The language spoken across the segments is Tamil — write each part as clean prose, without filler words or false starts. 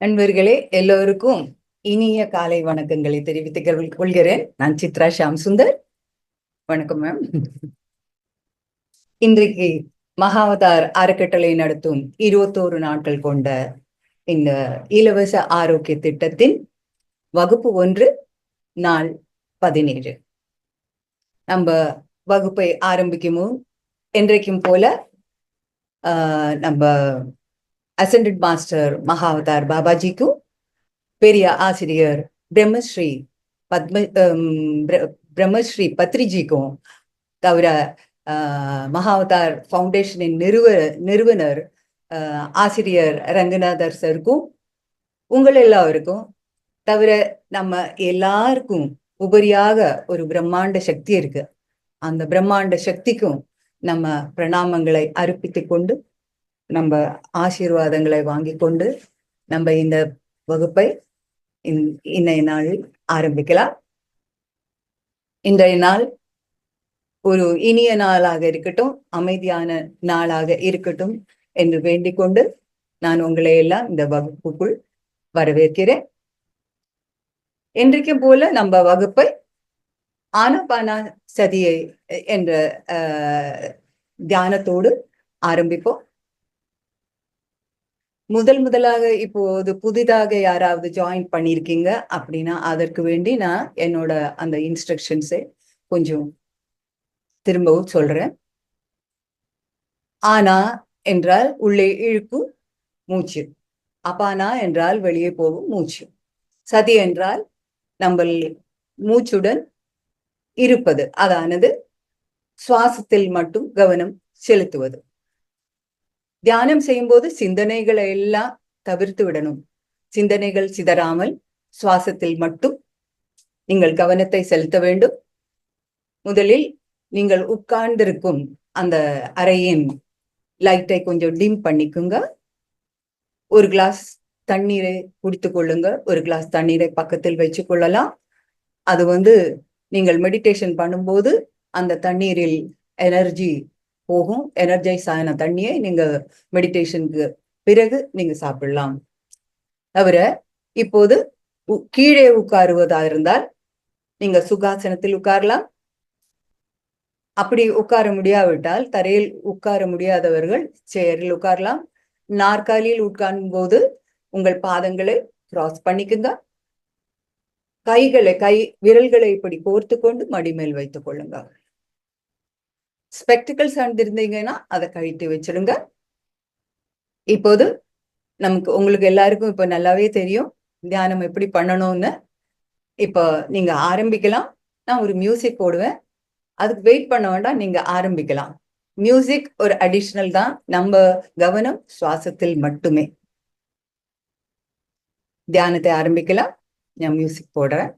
நண்பர்களே எல்லோருக்கும் இனிய காலை வணக்கங்களை தெரிவித்துக் கொள்கிறேன். நான் சித்ரா ஷாம் சுந்தர். வணக்கம் மேம். இன்றைக்கு மகாவதார் அறக்கட்டளை நடத்தும் 21 நாட்கள் கொண்ட இந்த இலவச ஆரோக்கிய திட்டத்தின் வகுப்பு 1 நாள் 17. நம்ம வகுப்பை ஆரம்பிக்கும் என்றைக்கும் போல நம்ம அசெண்டட் மாஸ்டர் மகாவதார் பாபாஜிக்கும் பெரிய ஆசிரியர் பிரம்மஸ்ரீ பிரம்மஸ்ரீ பத்ரிஜிக்கும் தவிர மகாவதார் ஃபவுண்டேஷனின் நிறுவனர் ஆசிரியர் ரங்கநாதர் சருக்கும் உங்கள் எல்லாருக்கும் தவிர நம்ம எல்லாருக்கும் உபரியாக ஒரு பிரம்மாண்ட சக்தி இருக்கு. அந்த பிரம்மாண்ட சக்திக்கும் நம்ம பிரணாமங்களை அர்ப்பித்துக் கொண்டு நம்ம ஆசீர்வாதங்களை வாங்கி கொண்டு நம்ம இந்த வகுப்பை இன்றைய நாளில் ஆரம்பிக்கலாம். இன்றைய நாள் ஒரு இனிய நாளாக இருக்கட்டும், அமைதியான நாளாக இருக்கட்டும் என்று வேண்டிக் கொண்டு நான் உங்களை எல்லாம் இந்த வகுப்புக்குள் வரவேற்கிறேன். இன்றைக்கும் போல நம்ம வகுப்பை ஆனாபான சதியை என்ற தியானத்தோடு ஆரம்பிப்போம். முதலாக இப்போது புதிதாக யாராவது ஜாயின் பண்ணியிருக்கீங்க அப்படின்னா அதற்கு வேண்டி நான் என்னோட அந்த இன்ஸ்ட்ரக்ஷன்ஸை கொஞ்சம் திரும்பவும் சொல்றேன். ஆனா என்றால் உள்ளே இழுக்கும் மூச்சு, அபானா என்றால் வெளியே போகும் மூச்சு, சதி என்றால் நம்ம மூச்சுடன் இருப்பது, அதானது சுவாசத்தில் மட்டும் கவனம் செலுத்துவது. தியானம் செய்யும் போது சிந்தனைகளை எல்லாம் தவிர்த்து விடணும். சிந்தனைகள் சிதறாமல் சுவாசத்தில் மட்டும் நீங்கள் கவனத்தை செலுத்த வேண்டும். முதலில் நீங்கள் உட்கார்ந்திருக்கும் அந்த அறையின் லைட்டை கொஞ்சம் டிம் பண்ணிக்குங்க. ஒரு கிளாஸ் தண்ணீரை குடித்துக் கொள்ளுங்க. ஒரு கிளாஸ் தண்ணீரை பக்கத்தில் வச்சு கொள்ளலாம். அது நீங்கள் மெடிடேஷன் பண்ணும்போது அந்த தண்ணீரில் எனர்ஜி போகும். எனர்ஜைஸ் ஆன தண்ணியை நீங்க மெடிடேஷனுக்கு பிறகு நீங்க சாப்பிடலாம். தவிர இப்போது கீழே உட்காருவதா இருந்தால் நீங்க சுகாசனத்தில் உட்காரலாம். அப்படி உட்கார முடியாவிட்டால், தரையில் உட்கார முடியாதவர்கள் சேரில் உட்காரலாம். நாற்காலியில் உட்காரும் போது உங்கள் பாதங்களை கிராஸ் பண்ணிக்குங்க. விரல்களை இப்படி கோர்த்து கொண்டு மடிமேல் வைத்துக் கொள்ளுங்க. ஸ்பெக்டிகல்ஸ் அணிந்திருந்தீங்கன்னா அதை கழித்து வச்சிடுங்க. இப்போது உங்களுக்கு எல்லாருக்கும் இப்ப நல்லாவே தெரியும் தியானம் எப்படி பண்ணணும்னு. இப்போ நீங்க ஆரம்பிக்கலாம். நான் ஒரு மியூசிக் போடுவேன், அதுக்கு வெயிட் பண்ண வேண்டாம், நீங்க ஆரம்பிக்கலாம். மியூசிக் ஒரு அடிஷனல் தான், நம்ம கவனம் சுவாசத்தில் மட்டுமே. தியானத்தை ஆரம்பிக்கலாம். நான் மியூசிக் போடுறேன்.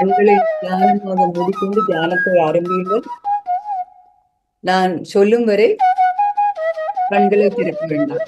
கண்களை தியானமாக மூடிக்கொண்டு தியானத்தை ஆரம்பியுங்கள். நான் சொல்லும் வரை கண்களை திறக்க வேண்டாம்.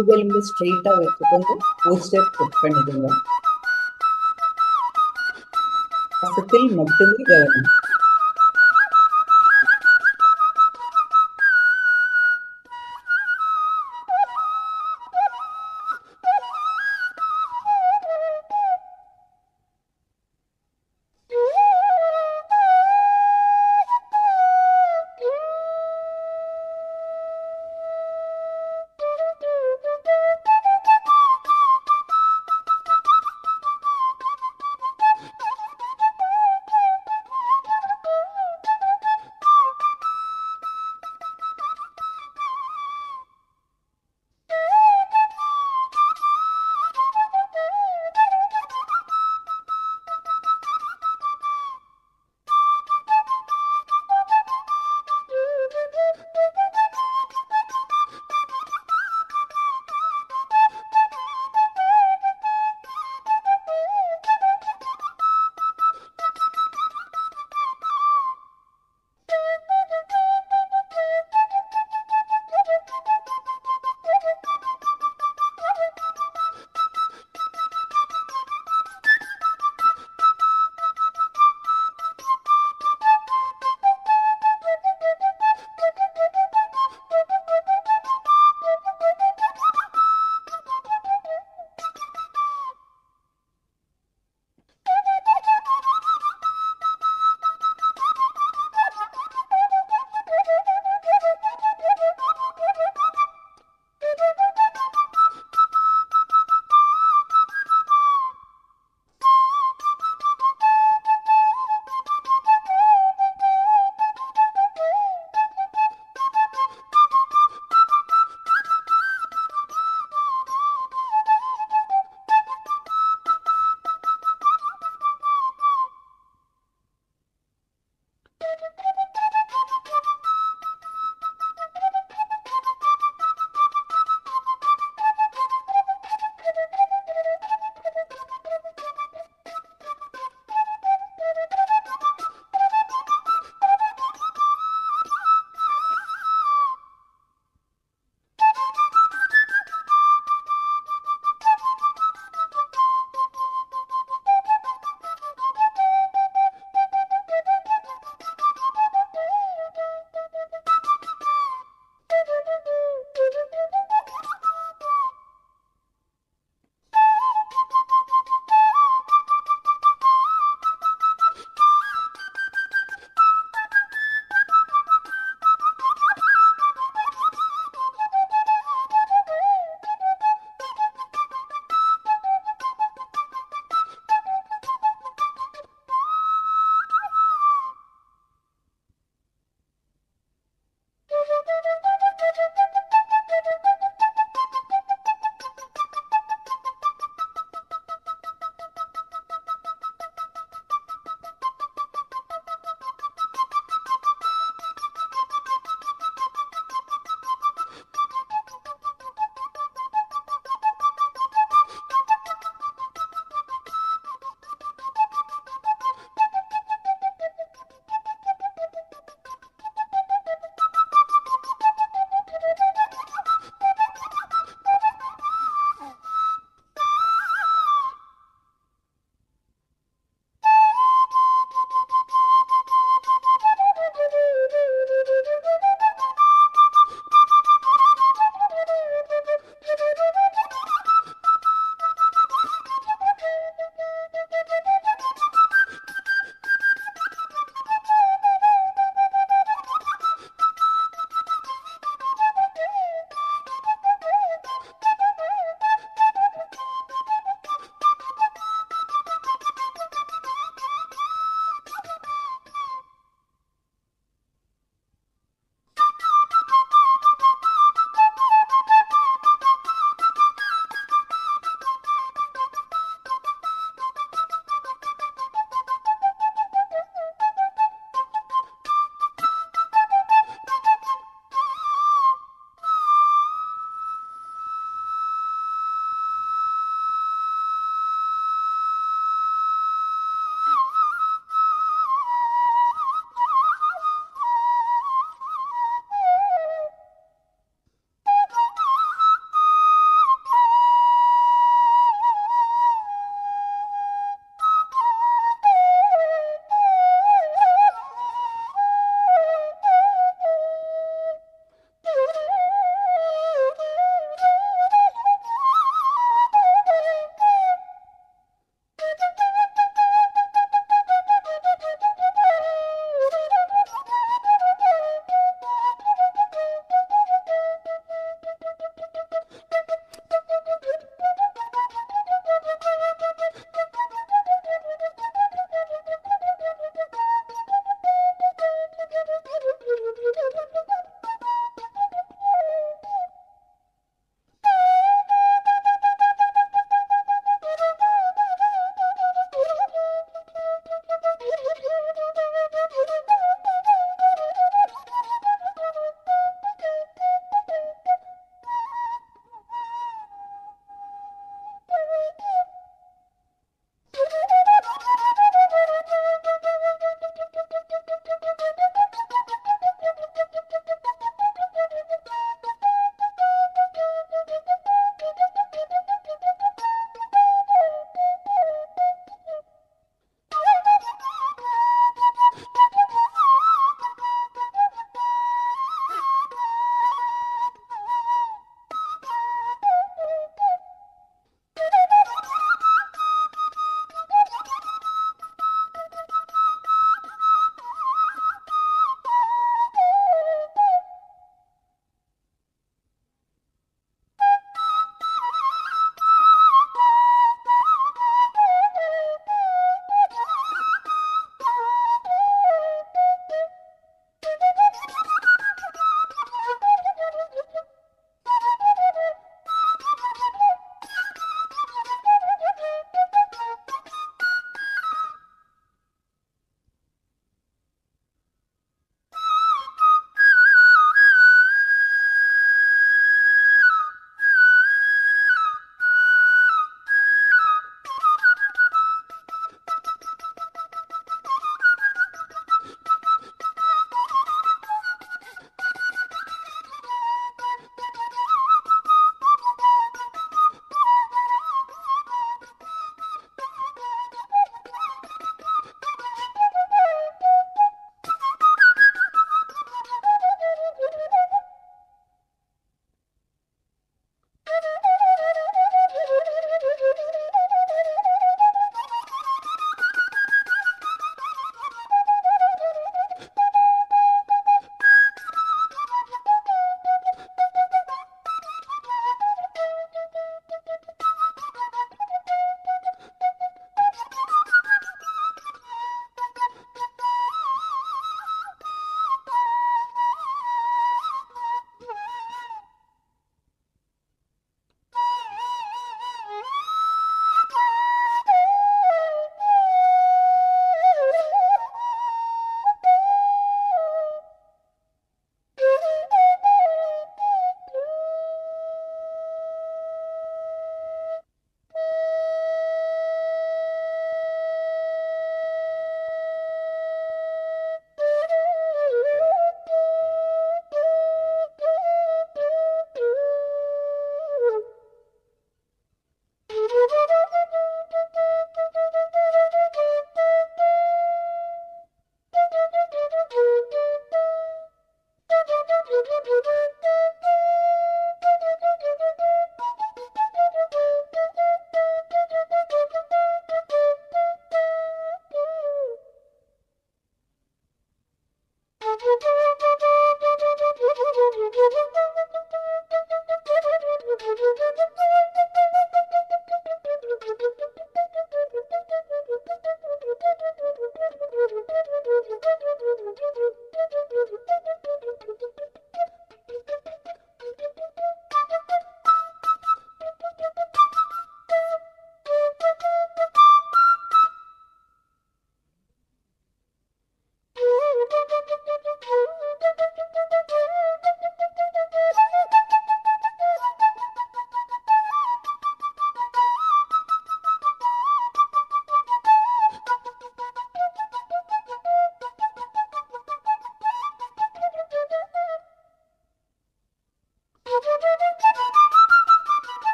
முதுகெலும்பு ஸ்ட்ரெயிட்டா வச்சுக்கோங்க. போஸ்டர் செட் பண்ணிடுங்க. சுவாசத்தில் மட்டுமே கவனம்.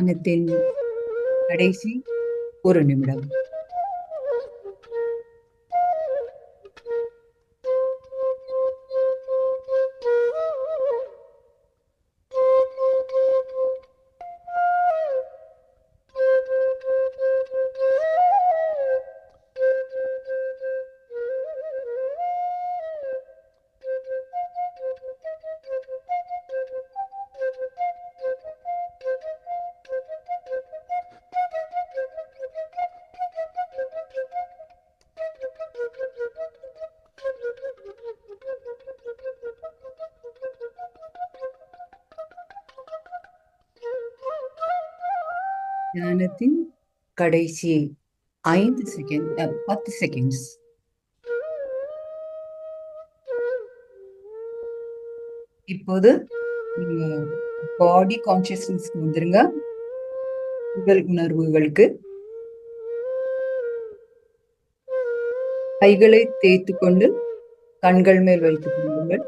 தியானத்தின் கடைசி 1 நிமிடம். தியானத்தின் கடைசி 10 செகண்ட்ஸ். இப்போது நீங்க பாடி கான்சியஸ்னஸ்க்கு வந்துருங்க. உடல் உணர்வுகளுக்கு கைகளை தேய்த்து கொண்டு கண்கள் மேல் வைத்துக் கொள்ளுங்கள்.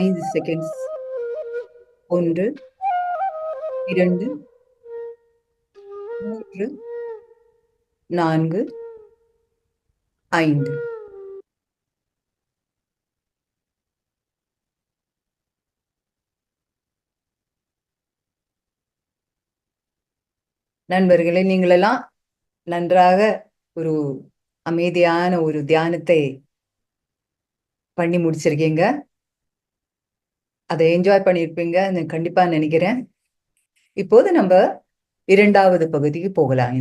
5 செகண்ட்ஸ். 1, 2, 3, 4, 5. நண்பர்களே, நீங்களெல்லாம் நன்றாக ஒரு அமைதியான ஒரு தியானத்தை பண்ணி முடிச்சிருக்கீங்க. அதை என்ஜாய் பண்ணியிருப்பீங்க கண்டிப்பா நினைக்கிறேன். இப்போது நம்ம 2வது பகுதிக்கு போகலாம்.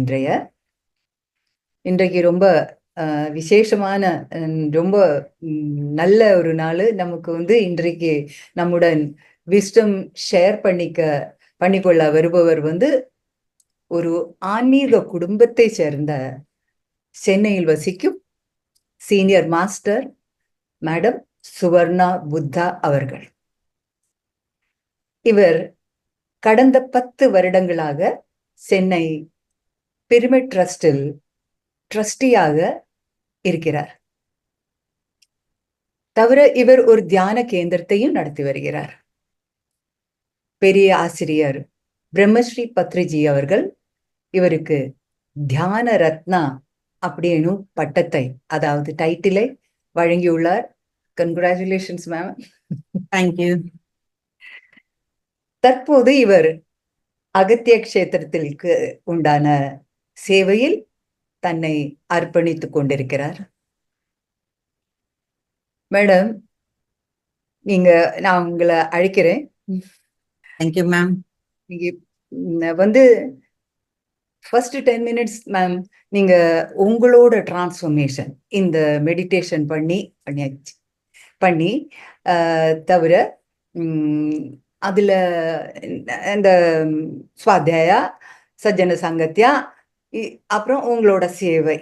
இன்றைக்கு ரொம்ப விசேஷமான ரொம்ப நல்ல ஒரு நாள். நமக்கு இன்றைக்கு நம்முடன் விஸ்டம் ஷேர் பண்ணிக்கொள்ள வருபவர் ஒரு ஆன்மீக குடும்பத்தை சேர்ந்த சென்னையில் வசிக்கும் senior master madam Swarna Buddha அவர்கள். இவர் கடந்த 10 வருடங்களாக சென்னை பிரமிட் ட்ரஸ்டில் ட்ரஸ்டியாக இருக்கிறார். தவிர இவர் ஒரு தியான கேந்திரத்தையும் நடத்தி வருகிறார். பெரிய ஆசிரியர் பிரம்மஸ்ரீ பத்ரிஜி அவர்கள் இவருக்கு தியான ரத்னா அப்படின்னு பட்டத்தை, அதாவது டைட்டிலை வழங்கியுள்ளார். Congratulations ma'am. தேங்க்யூ. தற்போது இவர் அகத்திய கஷேத்திரத்திற்கு உண்டான சேவையில் தன்னை அர்ப்பணித்துக் கொண்டிருக்கிறார். மேடம், நான் உங்களை அழைக்கிறேன். Thank you ma'am. நீங்க ஃபர்ஸ்ட் 10 மினிட்ஸ் மேம், நீங்க உங்களோட டிரான்ஸ்ஃபர்மேஷன் இந்த மெடிடேஷன் பண்ணி தவிர அதுல இந்த ஸ்வாத்தியாயா, சஜ்ஜன சங்கத்தியா, அப்புறம் உங்களோட சேவை,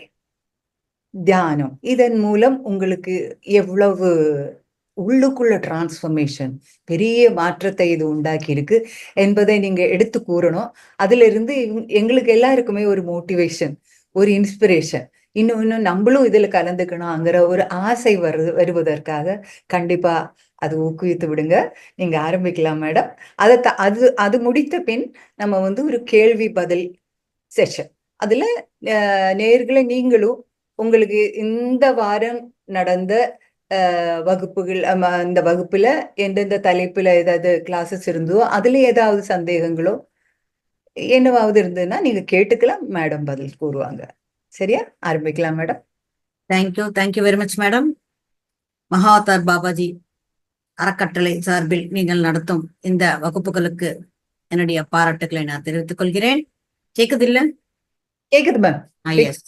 தியானம், இதன் மூலம் உங்களுக்கு எவ்வளவு உள்ளுக்குள்ள டிரான்ஸ்ஃபர்மேஷன், பெரிய மாற்றத்தை இது உண்டாக்கி இருக்கு என்பதை நீங்க எடுத்து கூறணும். அதுல இருந்து எங்களுக்கு எல்லாருக்குமே ஒரு மோட்டிவேஷன், ஒரு இன்ஸ்பிரேஷன், இன்னும் நம்மளும் இதுல கலந்துக்கணும்ங்கிற ஒரு ஆசை வருவதற்காக கண்டிப்பா அது ஊக்குவித்து விடுங்க. நீங்க ஆரம்பிக்கலாம் மேடம். அது முடித்த பின் நம்ம ஒரு கேள்வி பதில் செஷன். அதுல நேயர்களை நீங்களும் உங்களுக்கு இந்த வாரம் நடந்த வகுப்புகள், இந்த வகுப்புல எந்தெந்த தலைப்புல ஏதாவது கிளாஸஸ் இருந்தோ அதுல ஏதாவது சந்தேகங்களோ என்னவாவது இருந்ததுன்னா நீங்க கேட்டுக்கலாம், மேடம் பதில் கூறுவாங்க. சரியா? ஆரம்பிக்கலாம் madam. Thank you very much madam. Mahavatar Babaji அறக்கட்டளை சார்பில் நீங்கள் நடத்தும் இந்த வகுப்புகளுக்கு என்னுடைய பாராட்டுக்களை நான் தெரிவித்துக் கொள்கிறேன். கேக்குது இல்ல? கேக்குது மேம். எஸ்.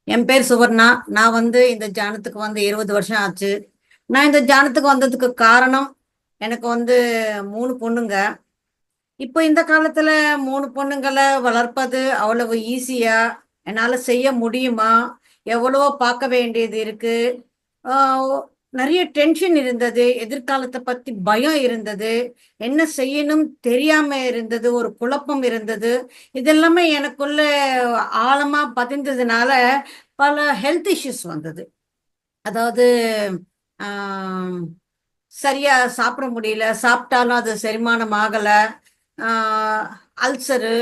என் பேர் சுவர்ணா. நான் இந்த தியானத்துக்கு 20 வருஷம் ஆச்சு. நான் இந்த தியானத்துக்கு வந்ததுக்கு காரணம், எனக்கு 3 பொண்ணுங்க. இப்போ இந்த காலத்துல 3 பொண்ணுங்களை வளர்ப்பது அவ்வளவு ஈஸியா என்னால செய்ய முடியுமா? எவ்வளவோ பார்க்க வேண்டியது இருக்கு. நிறைய டென்ஷன் இருந்தது, எதிர்காலத்தை பத்தி பயம் இருந்தது, என்ன செய்யணும் தெரியாம இருந்தது, ஒரு குழப்பம் இருந்தது. இதெல்லாமே எனக்குள்ள ஆழமா பதிந்ததுனால பல ஹெல்த் இஷ்யூஸ் வந்தது. அதாவது சரியா சாப்பிட முடியல, சாப்பிட்டாலும் அது செரிமானம் ஆகல, அல்சரு,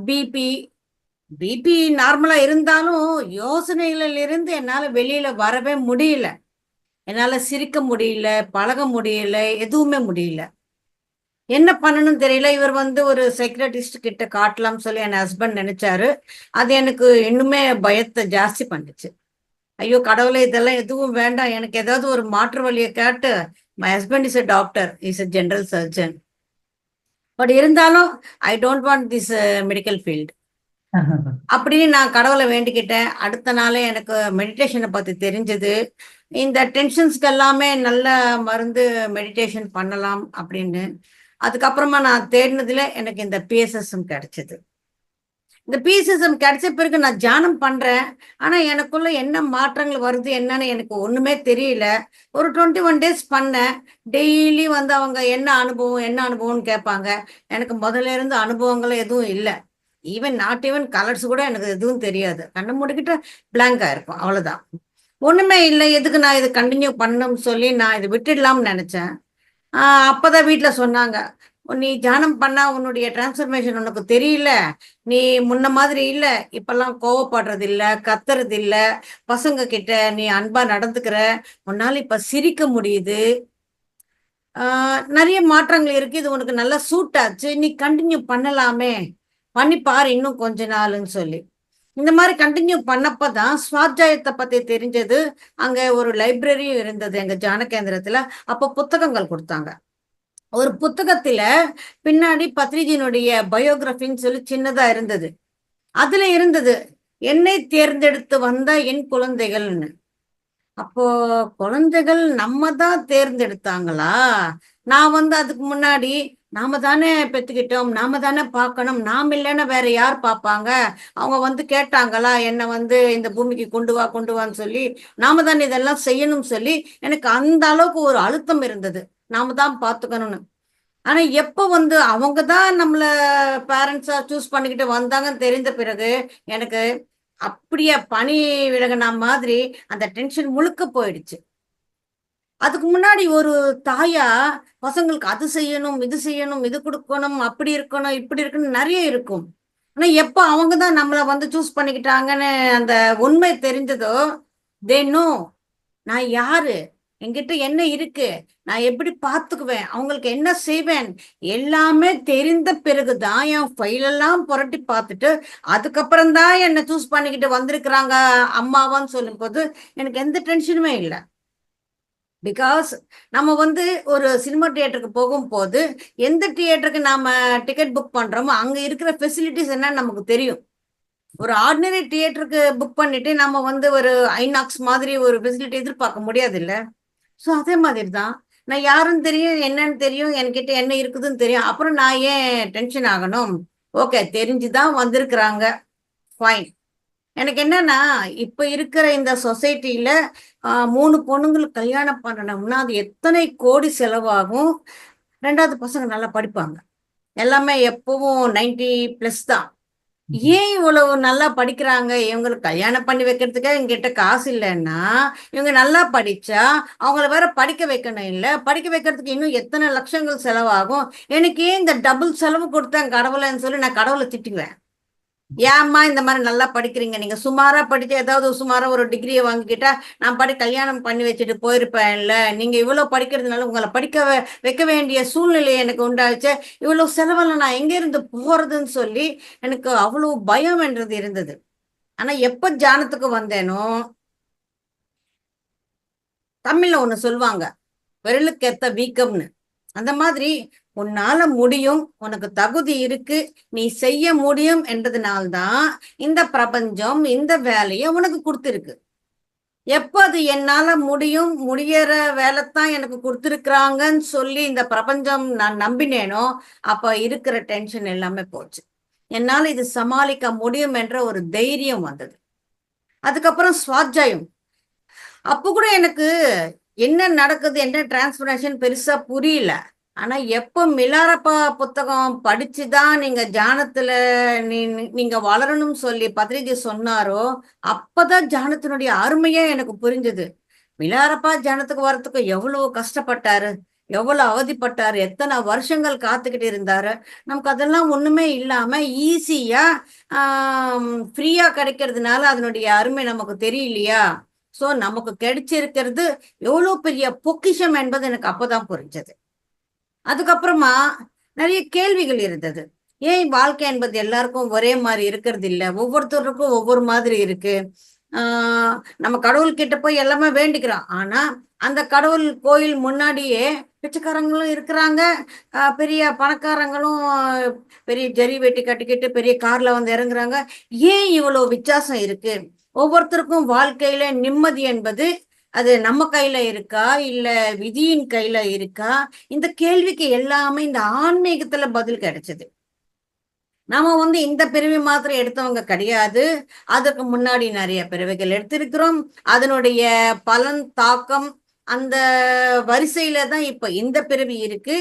பிபி. பிபி நார்மலா இருந்தாலும் யோசனைகளில் இருந்து என்னால வெளியில வரவே முடியல. என்னால சிரிக்க முடியல, பழக முடியல, எதுவுமே முடியல. என்ன பண்ணணும்னு தெரியல. இவர் வந்து ஒரு சைக்கியாட்ரிஸ்ட் கிட்ட காட்டலாம்னு சொல்லி என் ஹஸ்பண்ட் நினைச்சாரு. அது எனக்கு இன்னுமே பயத்தை ஜாஸ்தி பண்ணுச்சு. ஐயோ கடவுளே, இதெல்லாம் எதுவும் வேண்டாம், எனக்கு ஏதாவது ஒரு மாற்று வழியை கேட்டு. My husband is a doctor, is a general surgeon. But இருந்தாலும் I don't want this medical field அப்படின்னு நான் கடவுளை வேண்டிக்கிட்டேன். அடுத்த நாளே எனக்கு மெடிடேஷனை பத்தி தெரிஞ்சது. இந்த டென்ஷன்ஸ்க்கு எல்லாமே நல்ல மருந்து மெடிடேஷன் பண்ணலாம் அப்படின்னு. அதுக்கப்புறமா நான் தேடினதுல எனக்கு இந்த பிஎஸ்எஸ்எம் கிடைச்சது. இந்த பிஎஸ்எஸ்எம் கிடைச்ச பிறகு நான் தியானம் பண்றேன். ஆனா எனக்குள்ள என்ன மாற்றங்கள் வருது என்னன்னு எனக்கு ஒண்ணுமே தெரியல. ஒரு 21 டேஸ் பண்ணேன். டெய்லி வந்து அவங்க என்ன அனுபவம் என்ன அனுபவம்னு கேட்பாங்க. எனக்கு முதல்ல இருந்து அனுபவங்கள் எதுவும் இல்லை. நாட் ஈவன் கலர்ஸ் கூட எனக்கு எதுவும் தெரியாது. கண்ணை மூடிக்கிட்டு பிளாங்கா இருக்கும், அவ்வளவுதான். ஒண்ணுமே இல்லை. எதுக்கு நான் இது கண்டினியூ பண்ணணும்னு சொல்லி நான் இதை விட்டுடலாம்னு நினைச்சேன். அப்பதான் வீட்டுல சொன்னாங்க, நீ தியானம் பண்ணா உன்னுடைய டிரான்ஸ்ஃபர்மேஷன் உனக்கு தெரியல, நீ முன்ன மாதிரி இல்ல, இப்பெல்லாம் கோவப்படுறது இல்ல, கத்துறது இல்ல, பசங்க கிட்ட நீ அன்பா நடந்துக்கிற, உன்னால இப்ப சிரிக்க முடியுது, நிறைய மாற்றங்கள் இருக்கு, இது உனக்கு நல்லா சூட் ஆச்சு, நீ கண்டினியூ பண்ணலாமே, பண்ணி பாரு இன்னும் கொஞ்ச நாள்னு சொல்லி. இந்த மாதிரி கண்டினியூ பண்ணப்பதான் சுவாத்தியாயத்தை பத்தி தெரிஞ்சது. அங்க ஒரு லைப்ரரியும் இருந்தது எங்க தியான கேந்திரத்துல. அப்போ புத்தகங்கள் கொடுத்தாங்க. ஒரு புத்தகத்துல பின்னாடி பத்ரிஜியினுடைய பயோகிராஃபின்னு சொல்லி சின்னதா இருந்தது. அதுல இருந்தது, என்னை தேர்ந்தெடுத்து வந்த என் குழந்தைகள்னு. அப்போ குழந்தைகள் நம்ம தான் தேர்ந்தெடுத்தாங்களா? நான் வந்து அதுக்கு முன்னாடி நாம தானே பெத்துக்கிட்டோம், நாம தானே பார்க்கணும், நாம் இல்லைன்னா வேற யார் பார்ப்பாங்க, அவங்க வந்து கேட்டாங்களா என்ன வந்து இந்த பூமிக்கு கொண்டு வா கொண்டு வான்னு சொல்லி, நாம தானே இதெல்லாம் செய்யணும்னு சொல்லி எனக்கு அந்த அளவுக்கு ஒரு அழுத்தம் இருந்தது, நாம தான் பார்த்துக்கணும்னு. ஆனா எப்ப வந்து அவங்க தான் நம்மள பேரண்ட்ஸா சூஸ் பண்ணிக்கிட்டு வந்தாங்கன்னு தெரிந்த பிறகு எனக்கு அப்படியே பனி விலகின மாதிரி அந்த டென்ஷன் முழுக்க போயிடுச்சு. அதுக்கு முன்னாடி ஒரு தாயா பசங்களுக்கு அது செய்யணும், இது செய்யணும், இது கொடுக்கணும், அப்படி இருக்கணும், இப்படி இருக்கணும், நிறைய இருக்கும். ஆனா எப்ப அவங்க தான் நம்மள வந்து சூஸ் பண்ணிக்கிட்டாங்கன்னு அந்த உண்மை தெரிஞ்சதோ, தே நோ நான் யாரு, என்கிட்ட என்ன இருக்கு, நான் எப்படி பார்த்துக்குவேன், அவங்களுக்கு என்ன செய்வேன், எல்லாமே தெரிந்த பிறகுதான் என் ஃபைல் எல்லாம் புரட்டி பார்த்துட்டு அதுக்கப்புறம் தான் என்னை சூஸ் பண்ணிக்கிட்டு வந்திருக்கிறாங்க அம்மாவான்னு சொல்லும் போது எனக்கு எந்த டென்ஷனுமே இல்லை. பிகாஸ் நம்ம வந்து ஒரு சினிமா தியேட்டருக்கு போகும்போது எந்த தியேட்டருக்கு நாம டிக்கெட் புக் பண்றோமோ அங்க இருக்கிற ஃபெசிலிட்டிஸ் என்னன்னு நமக்கு தெரியும். ஒரு ஆர்டினரி தியேட்டருக்கு புக் பண்ணிட்டு நம்ம வந்து ஒரு ஐநாக்ஸ் மாதிரி ஒரு ஃபெசிலிட்டி எதிர்பார்க்க முடியாது இல்ல. ஸோ அதே மாதிரி தான் நான் யாருன்னு தெரியும், என்னன்னு தெரியும், என்கிட்ட என்ன இருக்குதுன்னு தெரியும், அப்புறம் நான் ஏன் டென்ஷன் ஆகணும்? ஓகே, தெரிஞ்சுதான் வந்திருக்கிறாங்க, ஃபைன். எனக்கு என்னன்னா இப்ப இருக்கிற இந்த சொசைட்டில 3 பொண்ணுங்களுக்கு கல்யாணம் பண்ணணும்னா அது எத்தனை கோடி செலவாகும். 2வது பசங்க நல்லா படிப்பாங்க, எல்லாமே எப்பவும் 90+ தான். ஏன் இவ்வளவு நல்லா படிக்கிறாங்க? இவங்களுக்கு கல்யாணம் பண்ணி வைக்கிறதுக்கே எங்கிட்ட காசு இல்லைன்னா இவங்க நல்லா படிச்சா அவங்கள வேற படிக்க வைக்கணும் இல்ல, படிக்க வைக்கிறதுக்கு இன்னும் எத்தனை லட்சங்கள் செலவாகும். எனக்கு ஏன் இந்த டபுள் செலவு கொடுத்தேன் கடவுளைன்னு சொல்லி நான் கடவுளை திட்டுவேன். ஏம்மா இந்த மாதிரி நல்லா படிக்கிறீங்க, நீங்க சுமாரா படிச்சு ஏதாவது சுமாரா ஒரு டிகிரியை வாங்கிக்கிட்டா நான் கல்யாணம் பண்ணி வச்சுட்டு போயிருப்பேன் இல்ல, நீங்க இவ்வளவு படிக்கிறதுனால உங்களை படிக்க வைக்க வேண்டிய சூழ்நிலை எனக்கு உண்டாச்சு, இவ்வளவு செலவெல்லாம் நான் எங்க இருந்து போறதுன்னு சொல்லி எனக்கு அவ்வளவு பயம் என்றது இருந்தது. ஆனா எப்ப தியானத்துக்கு வந்தேனோ, தமிழ்ல ஒண்ணு சொல்லுவாங்க, விரலுக்கேத்த வீக்கம்னு. அந்த மாதிரி உன்னால முடியும், உனக்கு தகுதி இருக்கு, நீ செய்ய முடியும் என்றதுனால்தான் இந்த பிரபஞ்சம் இந்த வேலையை உனக்கு கொடுத்துருக்கு. எப்ப அது என்னால முடியும், முடியற வேலைத்தான் எனக்கு கொடுத்துருக்குறாங்கன்னு சொல்லி இந்த பிரபஞ்சம் நான் நம்பினேனோ அப்ப இருக்கிற டென்ஷன் எல்லாமே போச்சு. என்னால இது சமாளிக்க முடியும் என்ற ஒரு தைரியம் வந்தது. அதுக்கப்புறம் சுவாத்தியாயம். அப்ப கூட எனக்கு என்ன நடக்குது, என்ன டிரான்ஸ்பர்மேஷன் பெருசா புரியல. ஆனா எப்ப மிலாரப்பா புத்தகம் படிச்சுதான் நீங்க தியானத்துல நீங்க வளரணும்னு சொல்லி பத்ரிஜி சொன்னாரோ அப்பதான் தியானத்தினுடைய அருமையே எனக்கு புரிஞ்சது. மிலாரப்பா தியானத்துக்கு வர்றதுக்கு எவ்வளவு கஷ்டப்பட்டாரு, எவ்வளவு அவதிப்பட்டாரு, எத்தனை வருஷங்கள் காத்துக்கிட்டு இருந்தாரு. நமக்கு அதெல்லாம் ஒண்ணுமே இல்லாம ஈஸியா ஃப்ரீயா கிடைக்கிறதுனால அதனுடைய அருமை நமக்கு தெரியலையா? சோ நமக்கு கிடைச்சிருக்கிறது எவ்வளவு பெரிய பொக்கிஷம் என்பது எனக்கு அப்பதான் புரிஞ்சது. அதுக்கப்புறமா நிறைய கேள்விகள் இருந்தது. ஏன் வாழ்க்கை என்பது எல்லாருக்கும் ஒரே மாதிரி இருக்கிறது இல்ல, ஒவ்வொருத்தருக்கும் ஒவ்வொரு மாதிரி இருக்கு. நம்ம கடவுள் கிட்ட போய் எல்லாமே வேண்டிக்கிறோம். ஆனா அந்த கடவுள் கோயில் முன்னாடியே பிச்சைக்காரங்களும் இருக்கிறாங்க, பெரிய பணக்காரங்களும் பெரிய ஜரி வெட்டி கட்டிக்கிட்டு பெரிய கார்ல வந்து இறங்குறாங்க. ஏன் இவ்வளவு வித்தியாசம் இருக்கு? ஒவ்வொருத்தருக்கும் வாழ்க்கையில நிம்மதி என்பது அது நம்ம கையில இருக்கா, இல்ல விதியின் கையில இருக்கா? இந்த கேள்விக்கு எல்லாமே இந்த ஆன்மீகத்துல பதில் கிடைச்சது. நாம வந்து இந்த பிறவி மாத்திரம் எடுத்தவங்க கிடையாது. அதுக்கு முன்னாடி நிறைய பிறவிகள் எடுத்திருக்கிறோம். அதனுடைய பலன் தாக்கம் அந்த வரிசையில தான் இப்ப இந்த பிறவி இருக்கு.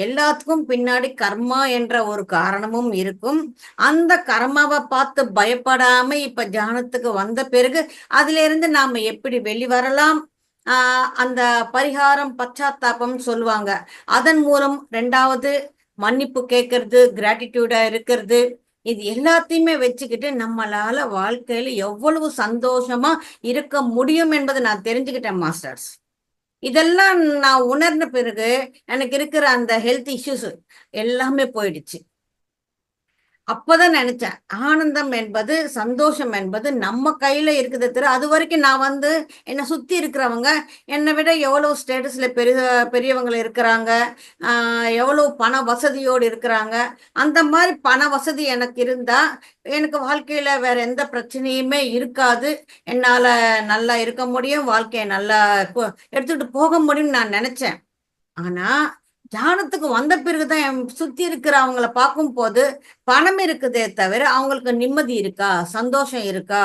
எல்லாத்துக்கும் பின்னாடி கர்மா என்ற ஒரு காரணமும் இருக்கும். அந்த கர்மாவை பார்த்து பயப்படாம இப்ப தியானத்துக்கு வந்த பிறகு அதுல இருந்து நாம எப்படி வெளிவரலாம், அந்த பரிகாரம் பச்சாத்தாபம் சொல்லுவாங்க. அதன் மூலம் 2வது மன்னிப்பு கேட்கறது, கிராட்டிடியூடா இருக்கிறது, இது எல்லாத்தையுமே வச்சுக்கிட்டு நம்மளால வாழ்க்கையில எவ்வளவு சந்தோஷமா இருக்க முடியும் என்பதை நான் தெரிஞ்சுக்கிட்டேன் மாஸ்டர்ஸ். இதெல்லாம் நான் உணர்ந்த பிறகு எனக்கு இருக்கிற அந்த ஹெல்த் இஷ்யூஸ் எல்லாமே போயிடுச்சு. அப்பதான் நினைச்சேன், ஆனந்தம் என்பது, சந்தோஷம் என்பது நம்ம கையில இருக்குது தவிர, அது வரைக்கும் நான் வந்து என்னை சுத்தி இருக்கிறவங்க என்னை விட எவ்வளவு ஸ்டேட்டஸ்ல பெரியவங்க இருக்கிறாங்க, எவ்வளவு பண வசதியோடு இருக்கிறாங்க. அந்த மாதிரி பண வசதி எனக்கு இருந்தா எனக்கு வாழ்க்கையில வேற எந்த பிரச்சனையுமே இருக்காது. என்னால நல்லா இருக்க முடியும், வாழ்க்கையை நல்லா எடுத்துட்டு போக முடியும்னு நான் நினைச்சேன். ஆனா தியானத்துக்கு வந்த பிறகுதான் என் சுத்தி இருக்கிற அவங்கள பார்க்கும் போது பணம் இருக்குதே தவிர அவங்களுக்கு நிம்மதி இருக்கா, சந்தோஷம் இருக்கா,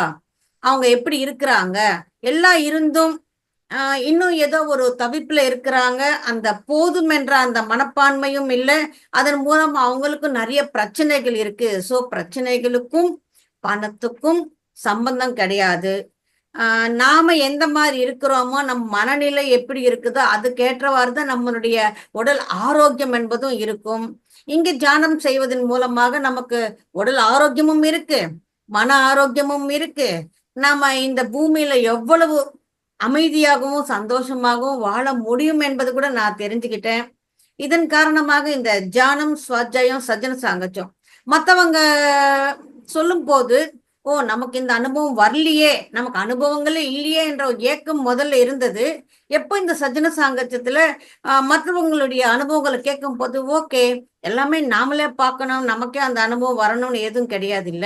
அவங்க எப்படி இருக்கிறாங்க, எல்லாம் இருந்தும் இன்னும் ஏதோ ஒரு தவிப்புல இருக்கிறாங்க. அந்த போதும் என்ற அந்த மனப்பான்மையும் இல்லை. அதன் மூலம் அவங்களுக்கும் நிறைய பிரச்சனைகள் இருக்கு. சோ பிரச்சனைகளுக்கும் பணத்துக்கும் சம்பந்தம் கிடையாது. நாம எந்த மாதிரி இருக்கிறோமோ, நம் மனநிலை எப்படி இருக்குதோ அதுக்கேற்றவாறு தான் நம்மளுடைய உடல் ஆரோக்கியம் என்பதும் இருக்கும். இங்கு தியானம் செய்வதன் மூலமாக நமக்கு உடல் ஆரோக்கியமும் இருக்கு, மன ஆரோக்கியமும் இருக்கு. நாம இந்த பூமியில எவ்வளவு அமைதியாகவும் சந்தோஷமாகவும் வாழ முடியும் என்பது கூட நான் தெரிஞ்சுக்கிட்டேன். இதன் காரணமாக இந்த தியானம், ஸ்வாத்தியாயம், சஜன சாங்கச்சம் மத்தவங்க சொல்லும் போது, ஓ நமக்கு இந்த அனுபவம் வரலையே, நமக்கு அனுபவங்களே இல்லையே என்ற ஒரு ஏக்கம் முதல்ல இருந்தது. எப்போ இந்த சஜன சாங்கச்சத்துல மற்றவங்களுடைய அனுபவங்களை கேட்கும் போது, ஓகே எல்லாமே நாமளே பார்க்கணும், நமக்கே அந்த அனுபவம் வரணும்னு எதுவும் கிடையாது இல்ல.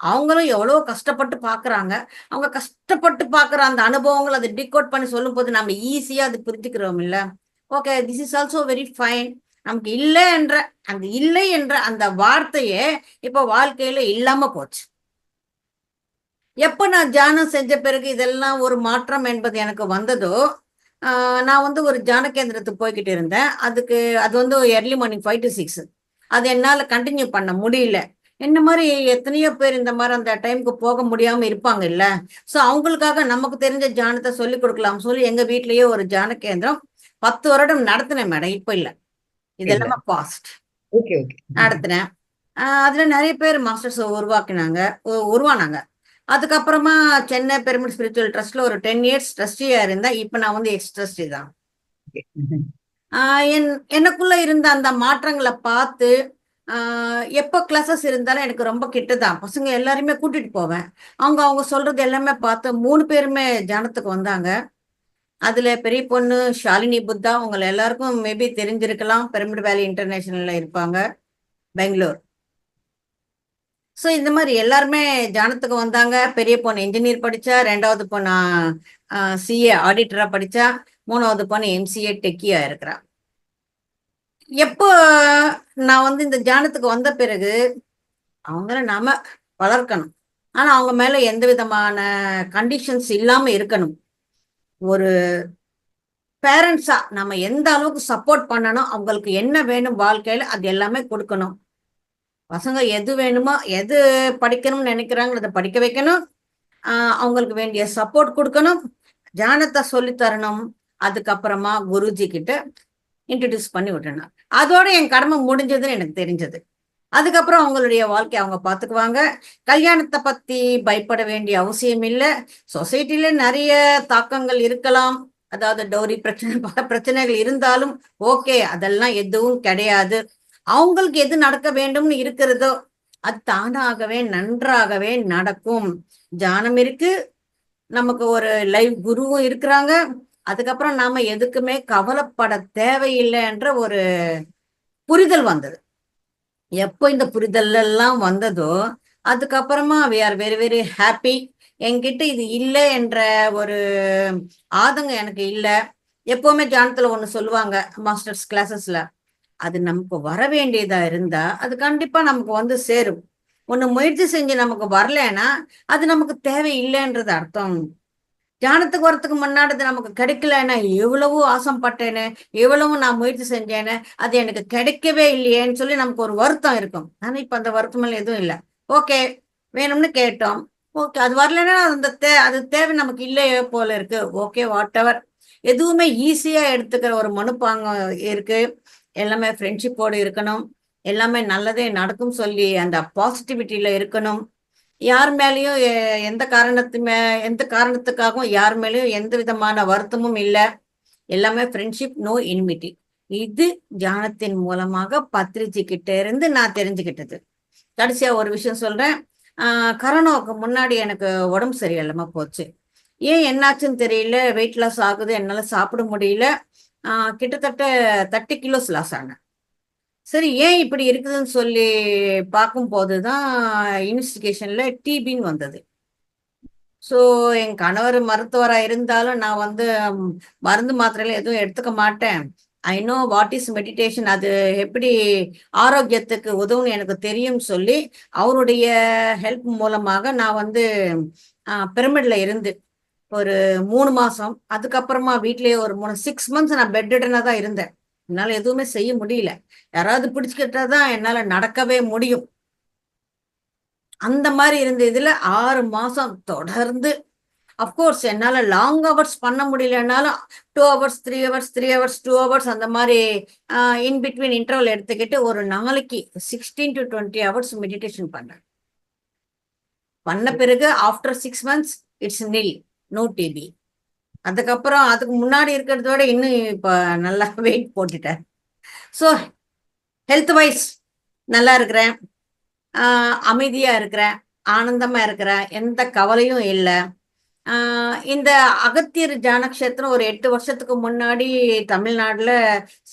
அவங்களும் எவ்வளவு கஷ்டப்பட்டு பாக்குறாங்க. அவங்க கஷ்டப்பட்டு பாக்குற அந்த அனுபவங்களை அதை டிகோட் பண்ணி சொல்லும் போது நம்ம ஈஸியா அது புரிஞ்சுக்கிறோம் இல்ல. Okay, this is also very fine. நமக்கு இல்லை என்ற அந்த வார்த்தையே இப்ப வாழ்க்கையில இல்லாம போச்சு. எப்ப நான் தியானம் செஞ்ச பிறகு இதெல்லாம் ஒரு மாற்றம் என்பது எனக்கு வந்ததோ, நான் வந்து ஒரு தியான கேந்திரத்துக்கு போய்கிட்டு இருந்தேன். அது வந்து early morning 5 to 6. அது என்னால கண்டினியூ பண்ண முடியல. என்ன மாதிரி எத்தனையோ பேர் இந்த மாதிரி அந்த டைமுக்கு போக முடியாம இருப்பாங்க இல்ல. சோ அவங்களுக்காக நமக்கு தெரிஞ்ச தியானத்தை சொல்லி கொடுக்கலாம் சொல்லி எங்க வீட்லயே ஒரு தியான கேந்திரம் 10 வருடம் நடத்தினேன் மேடம். இப்ப இல்ல, இது இல்ல. எல்லாமே பாஸ்ட். Okay okay. நடத்தினேன். அதுல நிறைய பேர் மாஸ்டர்ஸ் உருவானாங்க. அதுக்கப்புறமா சென்னை பிரமிட் ஸ்பிரிச்சுவல் ட்ரஸ்ட்ல ஒரு 10 இயர்ஸ் ட்ரஸ்டியா இருந்தேன். இப்ப நான் வந்து எக்ஸ் ட்ரஸ்டி தான். எனக்குள்ள இருந்த அந்த மாற்றங்களை பார்த்து எப்போ கிளாஸஸ் இருந்தாலும் எனக்கு ரொம்ப கிட்டதான், பசங்க எல்லாருமே கூட்டிட்டு போவேன். அவங்க சொல்றது எல்லாமே பார்த்து 3 பேருமே தியானத்துக்கு வந்தாங்க. அதுல பெரிய பொண்ணு ஷாலினி புத்தா, உங்களை எல்லாருக்கும் மேபி தெரிஞ்சிருக்கலாம், பிரமிட் வேலி இன்டர்நேஷனல்ல இருப்பாங்க, பெங்களூர். ஸோ இந்த மாதிரி எல்லாருமே தியானத்துக்கு வந்தாங்க. பெரிய பொண்ணு இன்ஜினியர் படிச்சா, 2வது பொண்ணு சிஏ ஆடிட்டரா படிச்சா, 3வது பொண்ணு எம்சிஏ டெக்கியா இருக்கிறா. எப்போ நான் வந்து இந்த தியானத்துக்கு வந்த பிறகு அவங்கள நாம வளர்க்கணும். ஆனா அவங்க மேல எந்த விதமான கண்டிஷன்ஸ் இல்லாம இருக்கணும். ஒரு பேரண்ட்ஸா நம்ம எந்த அளவுக்கு சப்போர்ட் பண்ணணும், அவங்களுக்கு என்ன வேணும் வாழ்க்கையில அது எல்லாமே கொடுக்கணும். பசங்க எது வேணுமோ, எது படிக்கணும்னு நினைக்கிறாங்களோ அதை படிக்க வைக்கணும். அவங்களுக்கு வேண்டிய சப்போர்ட் கொடுக்கணும், தியானத்தை சொல்லி தரணும். அதுக்கப்புறமா குருஜி கிட்ட இன்ட்ரடியூஸ் பண்ணி விட்டேன். அதோட என் கடமை முடிஞ்சதுன்னு எனக்கு தெரிஞ்சது. அதுக்கப்புறம் அவங்களுடைய வாழ்க்கைய அவங்க பார்த்துக்குவாங்க. கல்யாணத்த பத்தி பயப்பட வேண்டிய அவசியம் இல்ல. சொசைட்டில நெறைய தாக்கங்கள் இருக்கலாம். அதாவது டௌரி பிரச்சனை, பல பிரச்சனைகள் இருந்தாலும் ஓகே. அதெல்லாம் எதுவும் கிடையாது. அவங்களுக்கு எது நடக்க வேண்டும்னு இருக்கிறதோ, அது தானாகவே நன்றாகவே நடக்கும். தியானம் இருக்கு. நமக்கு ஒரு லைவ் குருவும் இருக்கிறாங்க. அதுக்கப்புறம் நாம எதுக்குமே கவலைப்பட தேவையில்லைன்ற ஒரு புரிதல் வந்தது. எப்போ இந்த புரிதல் எல்லாம் வந்ததோ, அதுக்கப்புறமா we are very very happy. என்கிட்ட இது இல்லை என்ற ஒரு ஆதங்கம் எனக்கு இல்லை. எப்பவுமே தியானத்துல ஒண்ணு சொல்லுவாங்க மாஸ்டர்ஸ் கிளாஸஸ்ல, அது நமக்கு வர வேண்டியதா இருந்தா அது கண்டிப்பா நமக்கு வந்து சேரும். ஒண்ணு முயற்சி செஞ்சு நமக்கு வரலைன்னா அது நமக்கு தேவையில்லைன்றது அர்த்தம். தியானத்துக்கு வரத்துக்கு முன்னாடி அது நமக்கு கிடைக்கலன்னா எவ்வளவோ ஆசைப்பட்டேனே, எவ்வளவு நான் முயற்சி செஞ்சேனே, அது எனக்கு கிடைக்கவே இல்லையேன்னு சொல்லி நமக்கு ஒரு வருத்தம் இருக்கும். ஆனா இப்ப அந்த வருத்தம் எல்லாம் எதுவும் இல்லை. ஓகே, வேணும்னு கேட்டோம். ஓகே, அது வரலன்னா அது தேவை நமக்கு இல்லையே போல இருக்கு. Okay, what ever. எதுவுமே ஈஸியா எடுத்துக்கிற ஒரு மனுப்பாங்க இருக்கு. எல்லாமே ஃப்ரெண்ட்ஷிப்போடு இருக்கணும். எல்லாமே நல்லதே நடக்கும் சொல்லி அந்த பாசிட்டிவிட்டியில இருக்கணும். யார் மேலேயும் எந்த காரணத்துக்காகவும் யார் மேலேயும் எந்த விதமான வருத்தமும் இல்லை. எல்லாமே ஃப்ரெண்ட்ஷிப், நோ இனிமிட்டி. இது தியானத்தின் மூலமாக பத்ரிஜி கிட்ட இருந்து நான் தெரிஞ்சுக்கிட்டது. கடைசியா ஒரு விஷயம் சொல்றேன். கரோனாவுக்கு முன்னாடி எனக்கு உடம்பு சரியில்லாம போச்சு. ஏன் என்னாச்சுன்னு தெரியல. வெயிட் லாஸ் ஆகுது, என்னால சாப்பிட முடியல. கிட்டத்தட்ட 30 கிலோஸ் லாஸ் ஆனேன். சரி, ஏன் இப்படி இருக்குதுன்னு சொல்லி பார்க்கும்போது தான் இன்வெஸ்டிகேஷன்ல டிபின்னு வந்தது. ஸோ என் கணவர் மருத்துவரா இருந்தாலும் நான் வந்து மருந்து மாத்திரையில எதுவும் எடுத்துக்க மாட்டேன். I know what is meditation, அது எப்படி ஆரோக்கியத்துக்கு உதவுன்னு எனக்கு தெரியும் சொல்லி அவருடைய ஹெல்ப் மூலமாக நான் வந்து பிரமிட்ல இருந்து ஒரு 3 மாசம், அதுக்கப்புறமா வீட்லயே ஒரு 6 மந்த்ஸ் நான் பெட்டடனா தான் இருந்தேன். என்னால எதுவுமே செய்ய முடியல. யாராவது பிடிச்சுக்கிட்டா தான் என்னால நடக்கவே முடியும். அந்த மாதிரி இருந்த இதுல 6 மாசம் தொடர்ந்து, அப்கோர்ஸ் என்னால லாங் ஹவர்ஸ் பண்ண முடியலனாலும் 2 ஹவர்ஸ் 3 ஹவர்ஸ் 3 ஹவர்ஸ் 2 ஹவர்ஸ் அந்த மாதிரி இன் பிட்வீன் இன்டர்வல் எடுத்துக்கிட்டு ஒரு நாளைக்கு 16 to 20 ஹவர்ஸ் மெடிடேஷன் பண்ணேன். பண்ண பிறகு ஆஃப்டர் 6 மந்த்ஸ் இட்ஸ் நில், நோ டிபி. அதுக்கப்புறம் அதுக்கு முன்னாடி இருக்கிறத விட இன்னும் இப்ப நல்லா வெயிட் போட்டுட்டேன். ஸோ ஹெல்த் வைஸ் நல்லா இருக்கிறேன், அமைதியா இருக்கிறேன், ஆனந்தமா இருக்கிறேன், எந்த கவலையும் இல்லை. இந்த அகத்தியர் ஜானக்ஷேத்திரம் ஒரு 8 வருஷத்துக்கு முன்னாடி தமிழ்நாடுல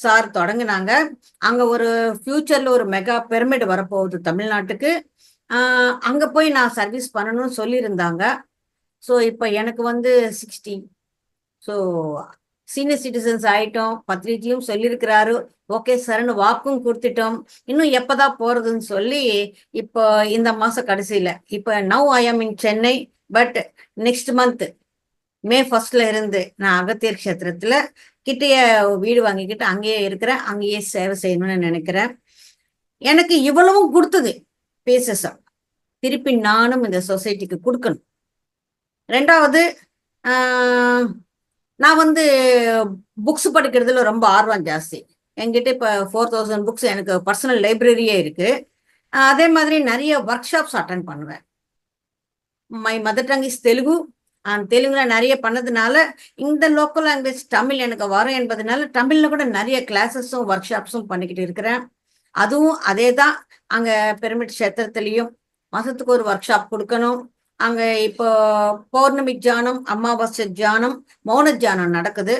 சார் தொடங்கினாங்க. அங்க ஒரு ஃபியூச்சர்ல ஒரு மெகா பிரமிட் வரப்போகுது தமிழ்நாட்டுக்கு. அங்க போய் நான் சர்வீஸ் பண்ணணும்னு சொல்லியிருந்தாங்க. ஸோ இப்போ எனக்கு வந்து 60. ஸோ சீனியர் சிட்டிசன்ஸ் ஆயிட்டோம். பத்ரிஜியும் சொல்லியிருக்கிறாரு, ஓகே சார்னு வாக்கும் கொடுத்துட்டோம். இன்னும் எப்பதான் போறதுன்னு சொல்லி இப்போ இந்த மாச கடைசியில, இப்போ now I am in Chennai, but next month May 1 இருந்து நான் அகத்தியர் கஷேத்திரத்துல கிட்டேயே வீடு வாங்கிக்கிட்டு அங்கேயே இருக்கிறேன். அங்கேயே சேவை செய்யணும்னு நினைக்கிறேன். எனக்கு இவ்வளவும் கொடுத்தது பேசஸம் திருப்பி நானும் இந்த சொசைட்டிக்கு கொடுக்கணும். ரெண்டாவது, நான் வந்து புக்ஸ் படிக்கிறதுல ரொம்ப ஆர்வம் ஜாஸ்தி. என்கிட்ட இப்போ 4000 புக்ஸ் எனக்கு பர்சனல் லைப்ரரியே இருக்கு. அதே மாதிரி நிறைய ஒர்க் ஷாப்ஸ் அட்டன் பண்ணுவேன். My mother tongue is Telugu. தெலுங்குல நிறைய பண்ணதுனால இந்த லோக்கல் லாங்குவேஜ் தமிழ் எனக்கு வரும் என்பதனால தமிழ்ல கூட நிறைய கிளாஸஸும் ஒர்க் ஷாப்ஸும் பண்ணிக்கிட்டு இருக்கிறேன். அதுவும் அதே தான். அங்க பிரமிட் கஷேத்திரத்திலையும் மாசத்துக்கு ஒரு ஒர்க் ஷாப் கொடுக்கணும். அங்க இப்போ பௌர்ணமி தியானம், அமாவாசை தியானம், மௌன தியானம் நடக்குது.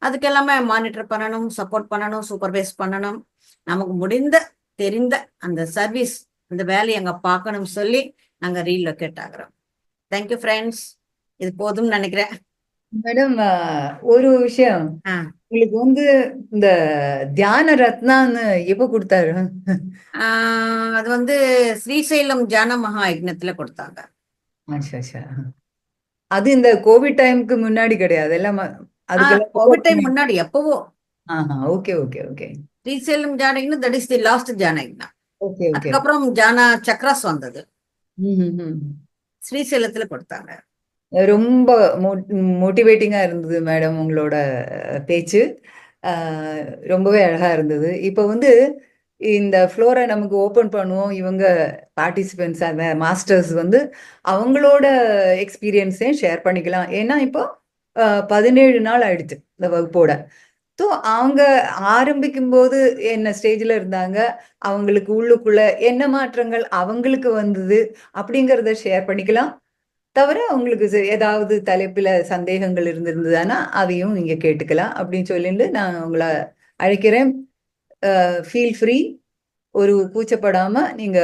அதுக்கு எல்லாமே மானிட்டர் பண்ணணும், சப்போர்ட் பண்ணணும், சூப்பர்வைஸ் பண்ணணும். நமக்கு முடிந்த தெரிந்த அந்த சர்வீஸ், அந்த வேலையை அங்க பார்க்கணும்னு சொல்லி நாங்க ரீலொகேட் ஆகுறோம். Thank you friends. இது போதும்னு நினைக்கிறேன். மேடம், ஒரு விஷயம், உங்களுக்கு வந்து இந்த தியான ரத்னான்னு எப்ப கொடுத்தாரு? அது வந்து ஸ்ரீசைலம் தியான மகா யக்னத்துல கொடுத்தாங்க. அது இந்த கோவிட் டைமுக்கு முன்னாடி கிடையாது, எல்லாம் அதுக்கெல்லாம் கோவிட் டைம் முன்னாடி எப்பவோ. Okay okay okay. ஸ்ரீசைலம் தியான யக்னம், தட் இஸ் தி லாஸ்ட் தியான யக்னம். Okay okay. அதுக்கப்புறம் தியான சக்ராஸ் வந்தது, ஸ்ரீசைலத்துல கொடுத்தாங்க. ரொம்ப மோட்டிவேட்டிங்கா இருந்தது மேடம் உங்களோட பேச்சு. ரொம்பவே அழகா இருந்தது. இப்போ வந்து இந்த ஃப்ளோரை நமக்கு ஓப்பன் பண்ணுவோம். இவங்க பார்ட்டிசிபென்ட்ஸ் அந்த மாஸ்டர்ஸ் வந்து அவங்களோட எக்ஸ்பீரியன்ஸையும் ஷேர் பண்ணிக்கலாம். ஏன்னா இப்போ 17 நாள் ஆயிடுச்சு இந்த வகுப்போட. ஸோ அவங்க ஆரம்பிக்கும்போது என்ன ஸ்டேஜில் இருந்தாங்க, அவங்களுக்கு உள்ளுக்குள்ள என்ன மாற்றங்கள் அவங்களுக்கு வந்தது அப்படிங்கிறத ஷேர் பண்ணிக்கலாம். தவிர அவங்களுக்கு ஏதாவது தலைப்பில் சந்தேகங்கள் இருந்திருந்ததுன்னா அதையும் நீங்க கேட்டுக்கலாம் அப்படின்னு சொல்லிட்டு நான் உங்களை அழைக்கிறேன். ஃபீல் ஃப்ரீ, ஒரு கூச்சப்படாம நீங்க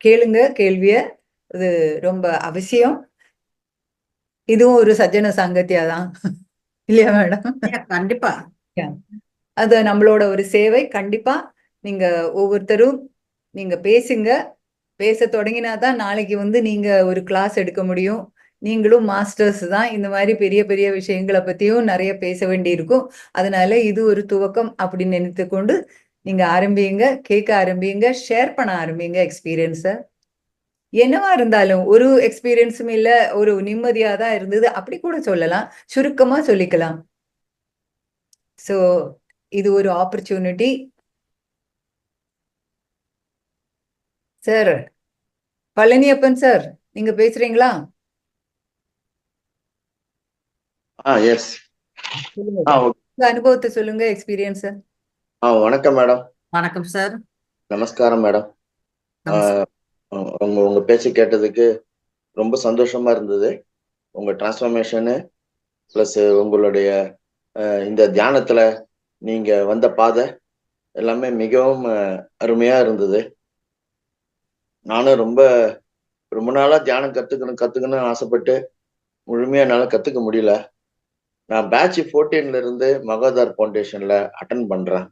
கேளுங்க கேள்விய. இது ரொம்ப அவசியம். இதுவும் ஒரு சஜ்ஜன சாங்கத்தியா தான் இல்லையா மேடம்? கண்டிப்பா. அது நம்மளோட ஒரு சேவை. கண்டிப்பா நீங்க ஒவ்வொருத்தரும் நீங்க பேசுங்க. பேச தொடங்கினா தான் நாளைக்கு வந்து நீங்க ஒரு கிளாஸ் எடுக்க முடியும். நீங்களும் மாஸ்டர்ஸ் தான். இந்த மாதிரி பெரிய பெரிய விஷயங்களை பத்தியும் நிறைய பேச வேண்டி இருக்கும். அதனால இது ஒரு துவக்கம் அப்படின்னு நினைத்து கொண்டு நீங்க ஆரம்பிங்க, கேட்க ஆரம்பிங்க, ஷேர் பண்ண ஆரம்பிங்க எக்ஸ்பீரியன்ஸை. என்னவா இருந்தாலும் ஒரு எக்ஸ்பீரியன்ஸும் இல்ல, ஒரு நிம்மதியா தான் இருந்தது அப்படி கூட சொல்லலாம். சுருக்கமா சொல்லிக்கலாம். ஸோ இது ஒரு ஆப்பர்ச்சுனிட்டி. சார் பழனியப்பன் சார், நீங்க பேசுறீங்களா? எஸ். சொல்லுங்க. ஓகே. உங்க அனுபவத்தை சொல்லுங்க, எக்ஸ்பீரியன்ஸ். வணக்கம் மேடம். வணக்கம் சார். நமஸ்காரம் மேடம். உங்க உங்க பேச்சு கேட்டதுக்கு ரொம்ப சந்தோஷமா இருந்தது. உங்க டிரான்ஸ்ஃபர்மேஷனு பிளஸ் உங்களுடைய இந்த தியானத்துல நீங்க வந்த பாதை எல்லாமே மிகவும் அருமையா இருந்தது. நானும் ரொம்ப ரொம்ப நாளா தியானம் கத்துக்கணும்னு ஆசைப்பட்டு முழுமையா என்னால கத்துக்க முடியல. நான் பேட்ச் 14ல இருந்து மகாதார் ஃபவுண்டேஷன்ல அட்டன் பண்றேன்.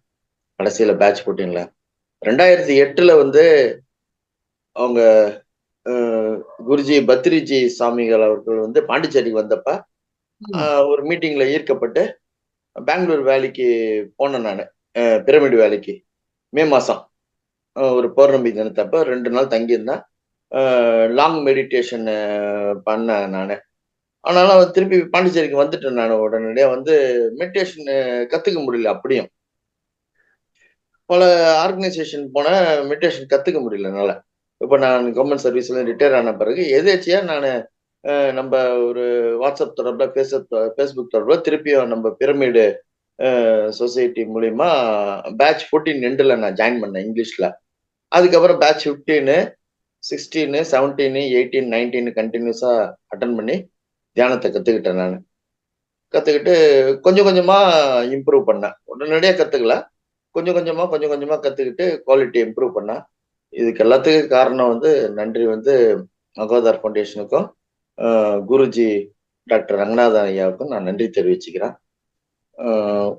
கடைசியில பேட்ச் 14ல 2008ல வந்து அவங்க குருஜி பத்ரிஜி சாமிகள் அவர்கள் வந்து பாண்டிச்சேரிக்கு வந்தப்ப ஒரு மீட்டிங்ல ஈர்க்கப்பட்டு பெங்களூர் வேலைக்கு போனேன். நான் பிரமிடு வேலைக்கு மே மாசம் ஒரு பௌர்ணமி தினத்தப்ப 2 நாள் தங்கியிருந்தேன். லாங் மெடிடேஷன் பண்ணேன் நான். ஆனாலும் திருப்பி பாண்டிச்சேரிக்கு வந்துட்டேன். நான் உடனடியாக வந்து மெடிடேஷன் கத்துக்க முடியல. அப்படியும் பல ஆர்கனைசேஷன் போன மெடிடேஷன் கத்துக்க முடியல என்னால. இப்போ நான் கவர்மெண்ட் சர்வீஸ்ல ரிட்டையர் ஆன பிறகு எதேச்சியா நான் நம்ம ஒரு வாட்ஸ்அப் தொடர்புல ஃபேஸ்புக் தொடர்புல திருப்பியும் நம்ம பிரமிடு சொசைட்டி மூலியமா பேட்ச் 14 எண்டில் நான் ஜாயின் பண்ணேன் இங்கிலீஷ்ல. அதுக்கப்புறம் பேட்ச் 15, 16, 17, 18, 19 கண்டினியூஸா அட்டன் பண்ணி தியானத்தை கத்துக்கிட்டேன். நான் கத்துக்கிட்டு கொஞ்சம் கொஞ்சமா இம்ப்ரூவ் பண்ணேன். உடனடியாக கத்துக்கல, கொஞ்சம் கொஞ்சமா கத்துக்கிட்டு குவாலிட்டி இம்ப்ரூவ் பண்ணேன். இதுக்கு எல்லாத்துக்கும் காரணம் வந்து நன்றி வந்து மகோதார் ஃபவுண்டேஷனுக்கும் குருஜி டாக்டர் ரங்கநாதன் ஐயாவுக்கும் நான் நன்றி தெரிவிச்சுக்கிறேன்.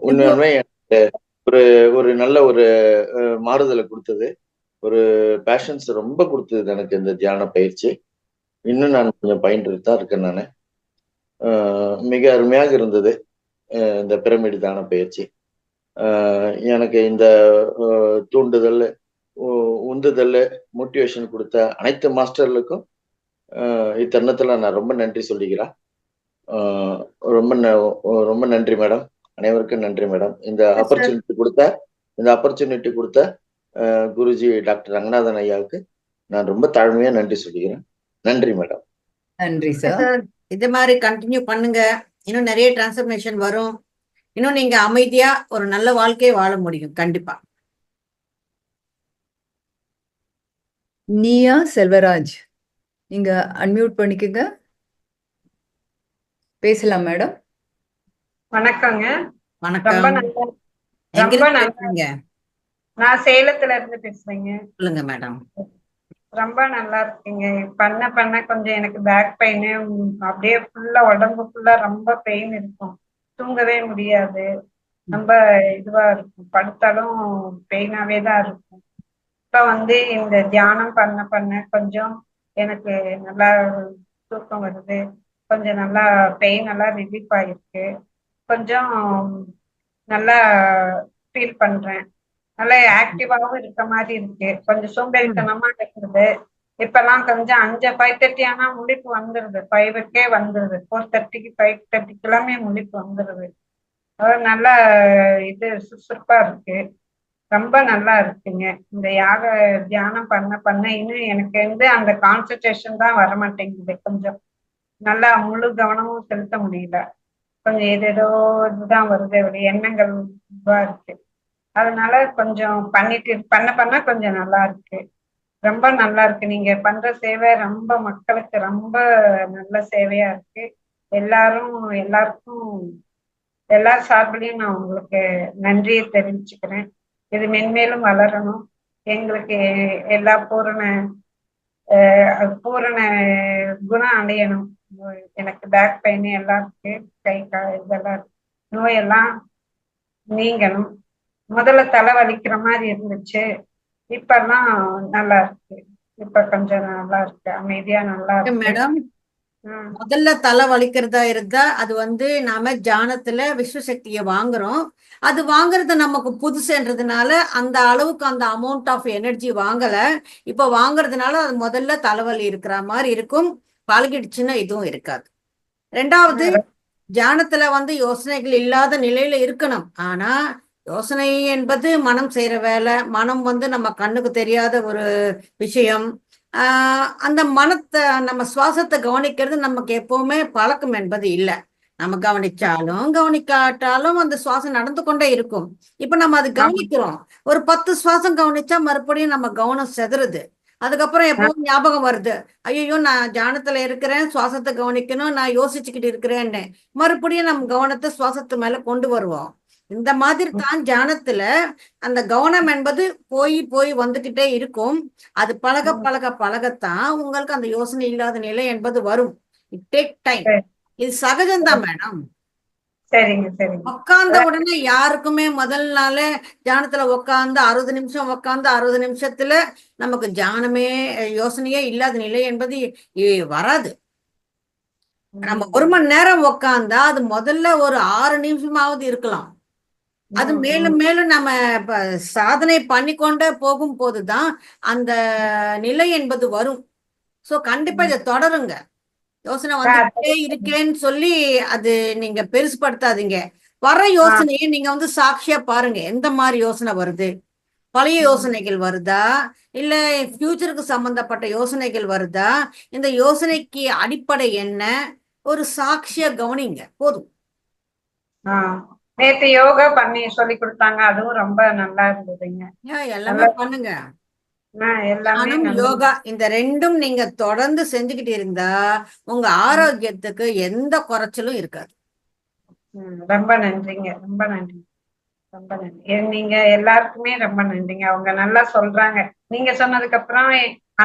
உண்மையாலுமே எனக்கு ஒரு ஒரு நல்ல ஒரு மாறுதலை கொடுத்தது, ஒரு பேஷன்ஸ் ரொம்ப கொடுத்தது எனக்கு இந்த தியான பயிற்சி. இன்னும் நான் கொஞ்சம் பயின்று தான் இருக்கேன். நான் மிக அருமையாக இருந்தது இந்த பிரமிடு தியான பயிற்சி. எனக்கு இந்த தூண்டுதல், உந்துதல், மோட்டிவேஷன் கொடுத்த அனைத்து மாஸ்டர்களுக்கும் இத்தருணத்துல நான் ரொம்ப நன்றி சொல்லிக்கிறேன். ரொம்ப நன்றி மேடம். அனைவருக்கும் நன்றி மேடம். இந்த ஆப்பர்ச்சுனிட்டி கொடுத்த குருஜி டாக்டர் ரங்கநாதன் ஐயாவுக்கு நான் ரொம்ப தாழ்மையா நன்றி சொல்லிக்கிறேன். நன்றி மேடம். நன்றி சார். இது மாதிரி கண்டினியூ பண்ணுங்க. இன்னும் நிறைய டிரான்ஸ்ஃபர்மேஷன் வரும். இன்னும் நீங்க அமைதியா ஒரு நல்ல வாழ்க்கையை வாழ முடியும் கண்டிப்பா. நீயா செல்வராஜ், நீங்க அன்மியூட் பண்ணிக்கங்க, பேசலாம் மேடம். வணக்கங்க. வணக்கம். ரொம்ப நல்லா. நான் சேலத்துல இருந்து பேசுறேங்க. சொல்லுங்க மேடம். ரொம்ப நல்லா இருக்கீங்க. பண்ண கொஞ்சம் எனக்கு பேக் பெயின், அப்படியே ஃபுல்லா உடம்பு ஃபுல்லா ரொம்ப பெயின் இருக்கும். தூங்கவே முடியாது. ரொம்ப இதுவா இருக்கும். படுத்தாலும் பெயினாவே தான் இருக்கும். இப்ப வந்து இந்த தியானம் பண்ண கொஞ்சம் எனக்கு நல்லா தூக்கம் வருது. கொஞ்சம் நல்லா பெயின் எல்லாம் ரிலீஃப் ஆயிருக்கு. கொஞ்சம் நல்லா ஃபீல் பண்றேன். நல்லா ஆக்டிவாவும் இருக்க மாதிரி இருக்கு. கொஞ்சம் சோம்பேறித்தனமா இருக்குது. இப்பெல்லாம் கொஞ்சம் 5:30 ஆனா முழிப்பு வந்துருது. 5க்கே வந்துருது. 4:30க்கு 5:30 எல்லாமே முழிப்பு வந்துருது. நல்லா இது சுறுசுறுப்பா இருக்கு. ரொம்ப நல்லா இருக்குங்க. இந்த யாக தியானம் பண்ண பண்ண இன்னும் எனக்கு வந்து அந்த கான்சன்ட்ரேஷன் தான் வர மாட்டேங்குது. கொஞ்சம் நல்லா முழு கவனமும் செலுத்த முடியல. கொஞ்சம் ஏதேதோ இதுதான் வருது, ஒரு எண்ணங்கள் இதுவா இருக்கு. அதனால கொஞ்சம் பண்ணிட்டு பண்ண பண்ண கொஞ்சம் நல்லா இருக்கு. ரொம்ப நல்லா இருக்கு. நீங்க பண்ற சேவை ரொம்ப மக்களுக்கு ரொம்ப நல்ல சேவையா இருக்கு. எல்லாருக்கும் எல்லா சார்பிலையும் நான் உங்களுக்கு நன்றியை தெரிவிச்சுக்கிறேன். இது மென்மேலும் வளரணும். எங்களுக்கு எல்லா பூரண குணம் அடையணும். எனக்கு பேக் பெயின் எல்லாம் இருக்கு, கை இதெல்லாம் நோயெல்லாம் நீங்கணும். முதல்ல தலை வலிக்கிற மாதிரி இருந்துச்சு, இப்பெல்லாம் நல்லா இருக்கு. இப்ப கொஞ்சம் நல்லா இருக்கு, அமைதியா நல்லா இருக்கு. மேடம், முதல்ல தலை வலிக்கிறதா இருந்தா அது வந்து நாம தியானத்துல விஸ்வசக்தியை வாங்குறோம். அது வாங்குறது நமக்கு புதுசுன்றதுனால அந்த அளவுக்கு அந்த அமௌண்ட் ஆஃப் எனர்ஜி வாங்கல. இப்ப வாங்குறதுனால அது முதல்ல தலைவலி இருக்கிற மாதிரி இருக்கும், பழகிடுச்சுன்னா இதுவும் இருக்காது. ரெண்டாவது, தியானத்துல வந்து யோசனைகள் இல்லாத நிலையில இருக்கணும். ஆனா யோசனை என்பது மனம் செய்யற வேலை. மனம் வந்து நம்ம கண்ணுக்கு தெரியாத ஒரு விஷயம். அந்த மனத்தை நம்ம சுவாசத்தை கவனிக்கிறது நமக்கு எப்பவுமே பழக்கம் என்பது இல்லை. நம்ம கவனிச்சாலும் கவனிக்காட்டாலும் அந்த சுவாசம் நடந்து கொண்டே இருக்கும். இப்ப நம்ம அது கவனிக்கிறோம். ஒரு 10 சுவாசம் கவனிச்சா மறுபடியும் நம்ம கவனம் செதறுது. அதுக்கப்புறம் எப்பவும் ஞாபகம் வருது, ஐயோ நான் தியானத்துல இருக்கிறேன், சுவாசத்தை கவனிக்கணும், நான் யோசிச்சுக்கிட்டு இருக்கிறேன்னு. மறுபடியும் நம்ம கவனத்தை சுவாசத்து மேல கொண்டு வருவோம். இந்த மாதிரி தான் தியானத்துல அந்த கவனம் என்பது போய் போய் வந்துகிட்டே இருக்கும். அது பழக பழக பழகத்தான் உங்களுக்கு அந்த யோசனை இல்லாத நிலை என்பது வரும். It take time. இது சகஜம்தான் மேடம். சரிங்க சரிங்க. உட்கார்ந்த உடனே யாருக்குமே முதல் நாளே தியானத்துல உட்காந்து 60 நிமிஷம் உட்காந்து 60 நிமிஷத்துல நமக்கு தியானமே யோசனையே இல்லாத நிலை என்பது வராது. நம்ம 1 மணி நேரம் உட்காந்தா அது முதல்ல ஒரு 6 நிமிஷமாவது இருக்கலாம். அது மேலும் மேலும் நம்ம சாதனை பண்ணிக்கொண்டே போகும் போதுதான் அந்த நிலை என்பது வரும். சோ கண்டிப்பா இதை தொடருங்க. யோசனை வந்துட்டே இருக்கேன்னு சொல்லி அது நீங்க பெருசுப்படுத்தாதீங்க. வர யோசனையை நீங்க வந்து சாட்சியா பாருங்க. எந்த மாதிரி யோசனை வருது? பழைய யோசனைகள் வருதா, இல்ல ஃபியூச்சருக்கு சம்பந்தப்பட்ட யோசனைகள் வருதா? இந்த யோசனைக்கு அடிப்படை என்ன? ஒரு சாட்சியா கவனிங்க போதும். நேத்து யோகா பண்ணி சொல்லி கொடுத்தாங்க, அதுவும் ரொம்ப நல்லா இருந்ததுங்க. எல்லாமே பண்ணுங்க. யோகா இந்த ரெண்டும் நீங்க தொடர்ந்து செஞ்சுக்கிட்டு இருந்தா உங்க ஆரோக்கியத்துக்கு எந்த குறைச்சலும் இருக்காது. ரொம்ப நன்றிங்க, ரொம்ப நன்றி, ரொம்ப நன்றி. நீங்க எல்லாருக்குமே ரொம்ப நன்றிங்க. அவங்க நல்லா சொல்றாங்க. நீங்க சொன்னதுக்கு அப்புறம்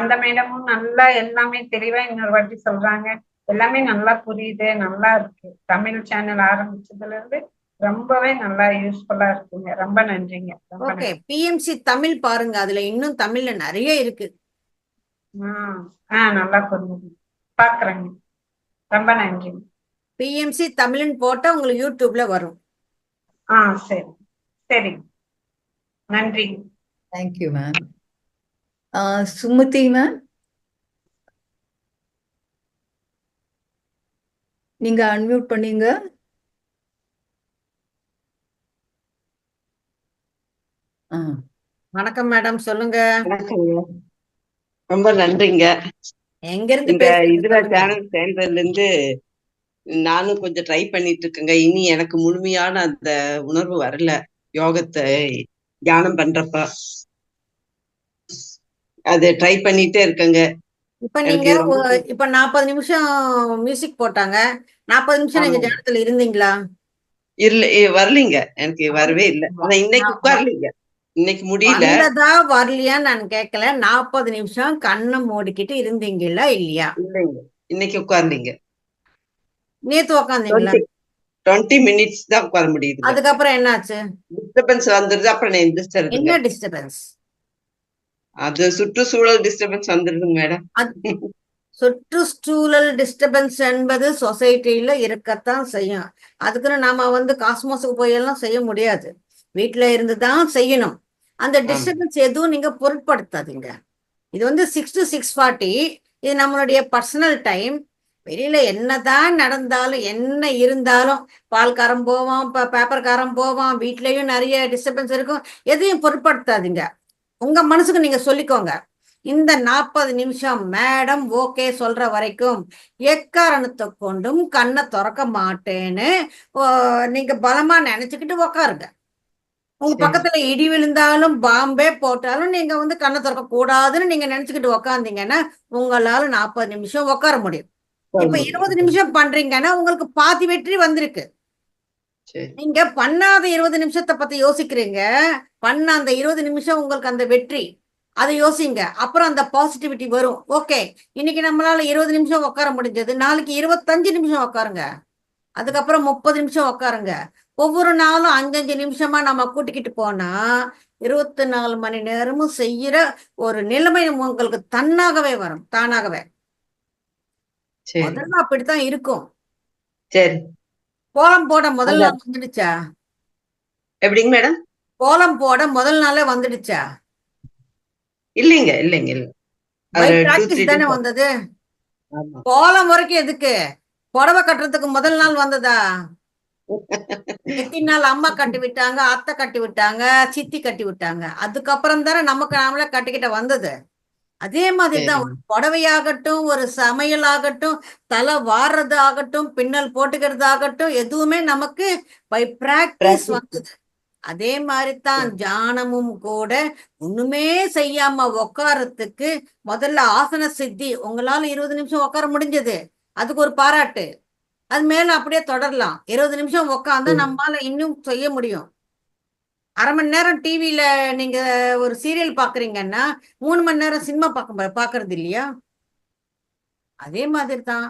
அந்த மேடமும் நல்லா எல்லாமே தெளிவா இன்னொரு வாட்டி சொல்றாங்க. எல்லாமே நல்லா புரியுது, நல்லா இருக்கு. தமிழ் சேனல் ஆரம்பிச்சதுல இருந்து ரொம்பவே நல்லா யூஸ்ஃபுல்லா இருக்குங்க. ரொம்ப நன்றிங்க. ஓகே, பிஎம்சி தமிழ் பாருங்க, அதுல இன்னும் தமிழ்ல நிறைய இருக்கு. நல்லா புரியுது, பாக்குறேங்க. ரொம்ப நன்றி. பிஎம்சி தமிழ்னு போட்டா உங்களுக்கு யூடியூப்ல வரும். சரி சரி, நன்றி. Thank you ma'am. சுமதி மேம், நீங்க அன்மியூட் பண்ணீங்க. வணக்கம் மேடம், சொல்லுங்க. ரொம்ப நன்றிங்க. எங்க இருந்து இதுல சேனல் சேர்ந்ததுல இருந்து நானும் கொஞ்சம் ட்ரை பண்ணிட்டு இருக்கேங்க. இனி எனக்கு முழுமையான அந்த உணர்வு வரல. யோகத்தை தியானம் பண்றப்ப அது ட்ரை பண்ணிட்டே இருக்கேங்க. இப்ப நீங்க இப்ப 40 நிமிஷம் மியூசிக் போட்டாங்க, 40 நிமிஷம் நீங்க தியானத்துல இருந்தீங்களா? வரலீங்க, எனக்கு வரவே இல்லை. ஆனா இன்னைக்கு உட்கார்லீங்க, இன்னைக்கு முடியல. வரலையான்னு நான் கேட்கல. 40 நிமிஷம் கண்ணை மூடிக்கிட்டு இருந்தீங்களா இல்லையா? இல்லைங்க, இன்னைக்கு உட்கார்லீங்க. நேத்து உட்காந்தீங்களா? 20 மினிட்ஸ் தான் உட்கார முடியுது. அதுக்கப்புறம் என்னாச்சு? டிஸ்டர்பன்ஸ் வந்துருது. அப்புறம் நான் எந்திரிச்சிருது. என்ன டிஸ்டர்பன்ஸ்? அது சுற்றுச்சூழல் டிஸ்டர்பன்ஸ் வந்துருதுங்க மேடம். சுற்றுச்சூழல் டிஸ்டர்பன்ஸ் என்பது சொசைட்டில இருக்கத்தான் செய்யும். அதுக்குன்னு நாம வந்து காஸ்மோஸுக்கு போய் எல்லாம் செய்ய முடியாது. வீட்டுல இருந்துதான் செய்யணும். அந்த டிஸ்டர்பன்ஸ் எதுவும் நீங்க பொருட்படுத்தாதீங்க. இது வந்து 6 to 6:40. இது நம்மளுடைய பர்சனல் டைம். வெளியில என்னதான் நடந்தாலும் என்ன இருந்தாலும் பால்காரன் போவான், பேப்பர்காரன் போவான், வீட்லயும் நிறைய டிஸ்டர்பன்ஸ் இருக்கும். எதையும் பொருட்படுத்தாதீங்க. உங்க மனசுக்கு நீங்க சொல்லிக்கோங்க, இந்த 40 நிமிஷம் மேடம் ஓகே சொல்ற வரைக்கும் எக்காரணத்தை கொண்டும் கண்ணை திறக்க மாட்டேன்னு ஓ, நீங்க பலமா நினைச்சுக்கிட்டு உக்காருங்க. உங்க சரி பக்கத்துல இடி விழுந்தாலும் பாம்பே போட்டாலும் நீங்க வந்து கண்ணை திறக்க கூடாதுன்னு நீங்க நினைச்சுக்கிட்டு உக்காந்தீங்கன்னா உங்களால 40 நிமிஷம் உட்கார முடியும். இப்ப 20 நிமிஷம் பண்றீங்கன்னா உங்களுக்கு பாதி வெற்றி வந்திருக்கு. சரி நீங்க பண்ணாத 20 நிமிஷத்தை பத்தி யோசிக்கிறீங்க, பண்ண அந்த 20 நிமிஷம் உங்களுக்கு அந்த வெற்றி, அதை யோசிங்க. அப்புறம் அந்த பாசிட்டிவிட்டி வரும். ஓகே, இன்னைக்கு நம்மளால 20 நிமிஷம் உட்கார முடிஞ்சது, நாளைக்கு 25 நிமிஷம் உட்காருங்க, அதுக்கப்புறம் 30 நிமிஷம் உட்காருங்க. ஒவ்வொரு நாளும் 5-5 நிமிஷமா நம்ம கூட்டிக்கிட்டு போனா 24 மணி நேரமும் செய்யற ஒரு நிலைமை உங்களுக்கு தன்னாகவே வரும், தானாகவே. சரி முதல்ல அப்படித்தான் இருக்கும். சரி கோலம் போட முதல் அதான் நாள் வந்துடுச்சா? எப்படிங்க மேடம்? கோலம் போட முதல் நாளே வந்துடுச்சா? இல்லைங்க இல்லைங்க இல்ல பை ஒரு 2-3 பிராக்டிஸ் தானே days வந்தது. ஆமா கோலம் வரைக்கும் எதுக்கு, புடவை கட்டுறதுக்கு முதல் நாள் வந்ததா? எத்தனை நாள் அம்மா கட்டி விட்டாங்க, அத்தை கட்டி விட்டாங்க, சித்தி கட்டி விட்டாங்க, அதுக்கப்புறம் தானே நமக்கு நாமளே கட்டிக்கிட்ட வந்தது. அதே மாதிரிதான் ஒரு சரிங்க புடவையாகட்டும், ஒரு சமையல் ஆகட்டும், தலை வாடுறது ஆகட்டும், பின்னல் போட்டுக்கிறது ஆகட்டும், எதுவுமே நமக்கு பை பிராக்டிஸ் பிராக்டிஸ் வந்தது. அதே மாதிரிதான் தியானமும் கூட. ஒண்ணுமே செய்யாம உக்காரத்துக்கு முதல்ல ஆசன சித்தி உங்களால 20 நிமிஷம் உட்கார முடிஞ்சது, அதுக்கு ஒரு பாராட்டு. அது மேல அப்படியே தொடரலாம். 20 நிமிஷம் உட்காந்தா நம்மால இன்னும் செய்ய முடியும். அரை மணி நேரம் டிவியில நீங்க ஒரு சீரியல் பாக்குறீங்கன்னா 3 மணி நேரம் சினிமா பாக்குறது இல்லையா? அதே மாதிரி தான்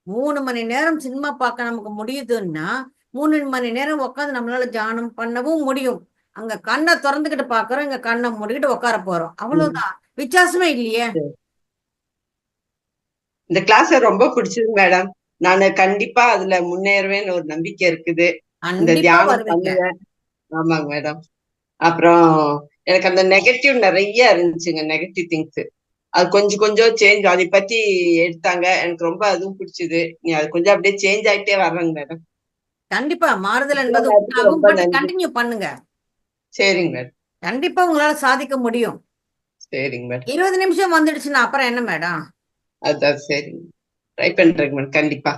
3 மணி நேரம் சினிமா பார்க்க நமக்கு முடியுதுன்னா 3 மணி நேரம் உட்காந்து நம்மளால தியானம் பண்ணவும் முடியும். அங்க கண்ணை திறந்துகிட்டு பாக்குறோம், இங்க கண்ணை மூடிக்கிட்டு உட்கார போறோம், அவ்வளவுதான். வித்தியாசமே இல்லையே. இந்த கிளாஸ் ரொம்ப பிடிச்சது மேடம். நான் கண்டிப்பா அதுல முன்னேறுவேன்னு ஒரு நம்பிக்கை இருக்குது. இந்த கண்டிப்பா தியானம் வருவீங்க. பண்ணுவேன். ஆமாங்க மேடம். அப்புறம் எனக்கு அந்த நெகட்டிவ் நிறைய இருந்துச்சுங்க, நெகட்டிவ் திங்ஸ். அது கொஞ்சம் கொஞ்சம் சேஞ்ச் அதை பத்தி எடுத்தாங்க. எனக்கு ரொம்ப அதுவும் பிடிச்சது. நீ அது கொஞ்சம் அப்படியே சேஞ்ச் ஆயிட்டே வர்றேங்க மேடம். கண்டிப்பா மாறுதல் என்பது மேடத்துக்கு உண்டாகும். ரொம்ப பட் நன்றி. கண்டினியூ பண்ணுங்க, சரிங்க மேடம். கண்டிப்பா உங்களால சாதிக்க முடியும். சரிங்க மேடம். 20 நிமிஷம் வந்துடுச்சுன்னா அப்புறம் என்ன மேடம்? அதான் சரிங்க. ட்ரை பண்றேங்க மேடம் கண்டிப்பா.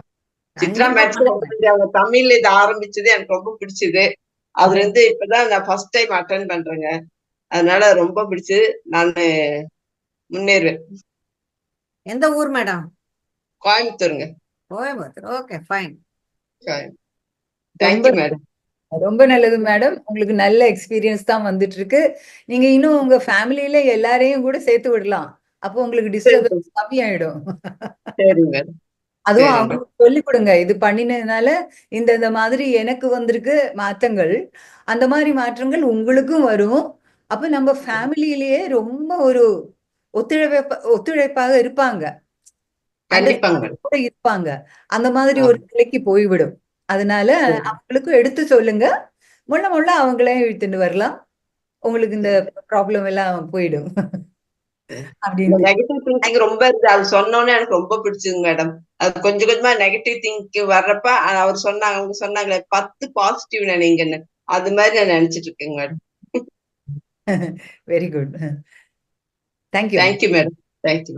சித்ரா கண்டிப்பா மேட்ச் பண்ணுங்க. அவங்க தமிழ்ல இது ஆரம்பிச்சது எனக்கு ரொம்ப பிடிச்சது. அதுல இருந்து இப்பதான் நான் ஃபர்ஸ்ட் டைம் அட்டன் பண்றேங்க. அதனால ரொம்ப பிடிச்சது. நானு முன்னேறுவேன். எந்த ஊர் மேடம்? கோயம்புத்தூருங்க. கோயம்புத்தூர். Okay, fine. கோயம்புத்தூர். ரொம்ப தேங்க்யூ மேடம். ரொம்ப நல்லது மேடம். உங்களுக்கு நல்ல எக்ஸ்பீரியன்ஸ் தான் வந்துட்டு இருக்கு. நீங்க இன்னும் உங்க ஃபேமிலியில எல்லாரையும் கூட சேர்த்து விடலாம். அப்போ உங்களுக்கு டிஸ்டர்பன்ஸ் கம்மியாயிடும். சரிங்க மேடம். அதுவும் சரிங்க மேடம். அவங்களுக்கு சொல்லிக் கொடுங்க, இது பண்ணினதுனால இந்த மாதிரி எனக்கு வந்திருக்கு மாற்றங்கள், அந்த மாதிரி மாற்றங்கள் உங்களுக்கும் வரும். அப்ப நம்ம ஃபேமிலியிலேயே ரொம்ப ஒரு ஒத்துழைப்பாக இருப்பாங்க, கண்டிப்பாங்க மேடம். அண்டர்ஸ்டாண்டிங் கூட இருப்பாங்க. அந்த மாதிரி ஒரு ஆமா. நிலைக்கு போய்விடும். அதனால சரி. அவங்களுக்கும் எடுத்து சொல்லுங்க. முள்ள முள்ள அவங்களே இழுத்துட்டு வரலாம். உங்களுக்கு இந்த ப்ராப்ளம் எல்லாம் போயிடும் இந்த அப்படின்னு. நெகட்டிவ் திங்கிங் ரொம்ப இருக்கு. அது சொன்னோன்னே எனக்கு ரொம்ப பிடிச்சதுங்க மேடம். அது கொஞ்சம் கொஞ்சமா நெகட்டிவ் திங்க் வர்றப்ப அவர் சொன்னாங்க, அவங்க சொன்னாங்களே 10 பாசிட்டிவ் நினைங்கன்னு, அது மாதிரி நான் நினைச்சிட்டு இருக்கேங்க madam. Very good. Thank you. Thank you madam. Thank you.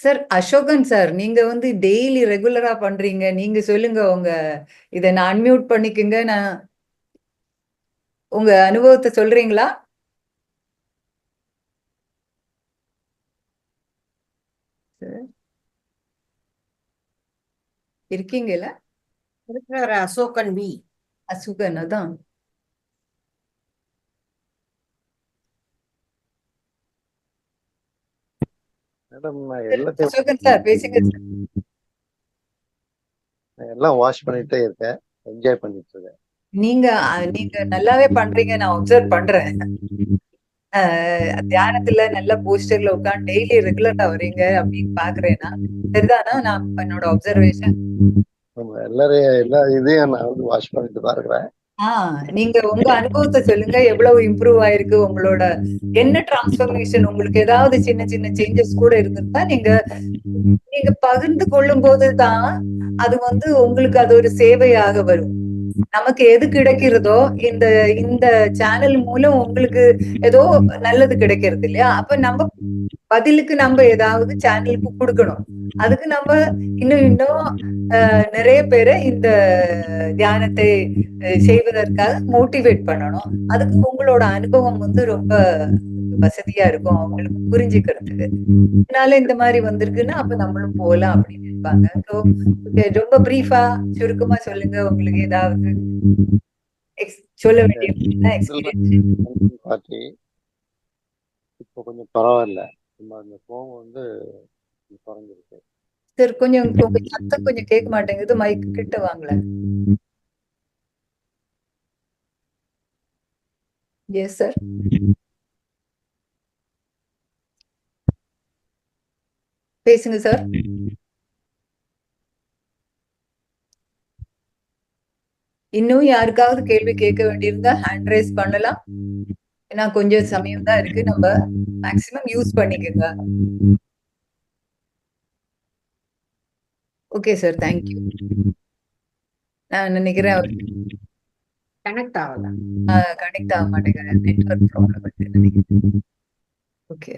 Sir Ashokan sir, நீங்க வந்து டெய்லி ரெகுலரா பண்றீங்க, நீங்க சொல்லுங்க. உங்க இதை நான் அன்மியூட் பண்ணிக்கங்க. நான் உங்க அனுபவத்தை சொல்றீங்களா? இருக்கீங்களா? இருக்கிற அசோகன் வி. அசோகன் அதான். மேடம் நான் அசோகன் சார் பேசுங்க சார். எல்லாம் வாஷ் பண்ணிட்டே இருக்கேன், என்ஜாய் பண்ணிட்டு இருக்கேன். நீங்க நீங்க நல்லாவே பண்றீங்க, நான் அப்சர்வ் பண்றேன். தியானத்துல நல்ல போஸ்டர்ல உட்காந்து டெய்லி ரெகுலரா வரீங்க அப்படின்னு பாக்குறேன்னா சரிதானா? நான் என்னோட அப்சர்வேஷன். எல்லா இதையும் நான் வந்து வாஷ் பண்ணிட்டு தான் இருக்கிறேன். நீங்க உங்க அனுபவத்தை சொல்லுங்க. எவ்வளவு இம்ப்ரூவ் ஆயிருக்கு உங்களோட, என்ன டிரான்ஸ்ஃபர்மேஷன், உங்களுக்கு ஏதாவது சின்ன சின்ன சேஞ்சஸ் கூட இருந்திருந்தா நீங்க நீங்க பகிர்ந்து கொள்ளும் போதுதான் அது வந்து உங்களுக்கு அது ஒரு சேவையாக வரும். நமக்கு எது கிடைக்கிறதோ இந்த இந்த சேனல் மூலம் உங்களுக்கு ஏதோ நல்லது கிடைக்கிறது இல்லையா? அப்ப நம்ம பதிலுக்கு நம்ம ஏதாவது சேனலுக்கு கொடுக்கணும். அதுக்கு நம்ம இன்னும் இன்னும் நிறைய பேரை இந்த தியானத்தை செய்வதற்காக மோட்டிவேட் பண்ணணும். அதுக்கு உங்களோட அனுபவம் வந்து ரொம்ப வசதியா இருக்கும் அவங்களுக்கு புரிஞ்சுக்கிறதுக்கு. அதனால இந்த மாதிரி வந்திருக்குன்னா அப்ப நம்மளும் போகலாம் அப்படின்னு இருப்பாங்க. ஸோ ரொம்ப பிரீஃபா சுருக்கமா சொல்லுங்க, உங்களுக்கு ஏதாவது சொல்ல வேண்டிய எக்ஸ்பீரியன்ஸ். பார்ட்டி இப்போ கொஞ்சம் பரவாயில்ல. நம்ம அந்த கோவம் வந்து குறைஞ்சிருக்கு. சார் கொஞ்சம் உங்க சத்தம் கொஞ்சம் கேட்க மாட்டேங்குது, மைக் கிட்ட வாங்கல. Yes sir. பேசுங்க சார். இன்னும் யாருக்காவது கேள்வி கேட்க வேண்டியிருந்தா ஹேண்ட் ரைஸ் பண்ணலாம். ஏன்னா கொஞ்சம் சமயம் தான் இருக்கு, நம்ம மேக்சிமம் யூஸ் பண்ணிக்கோங்க. Okay sir, thank you. நான் நினைக்கிறேன் கனெக்ட் ஆகல. கனெக்ட் ஆக மாட்டேங்கிறேன், நெட்வொர்க் ப்ராப்ளம் இருக்கு நினைக்கிறேன். Okay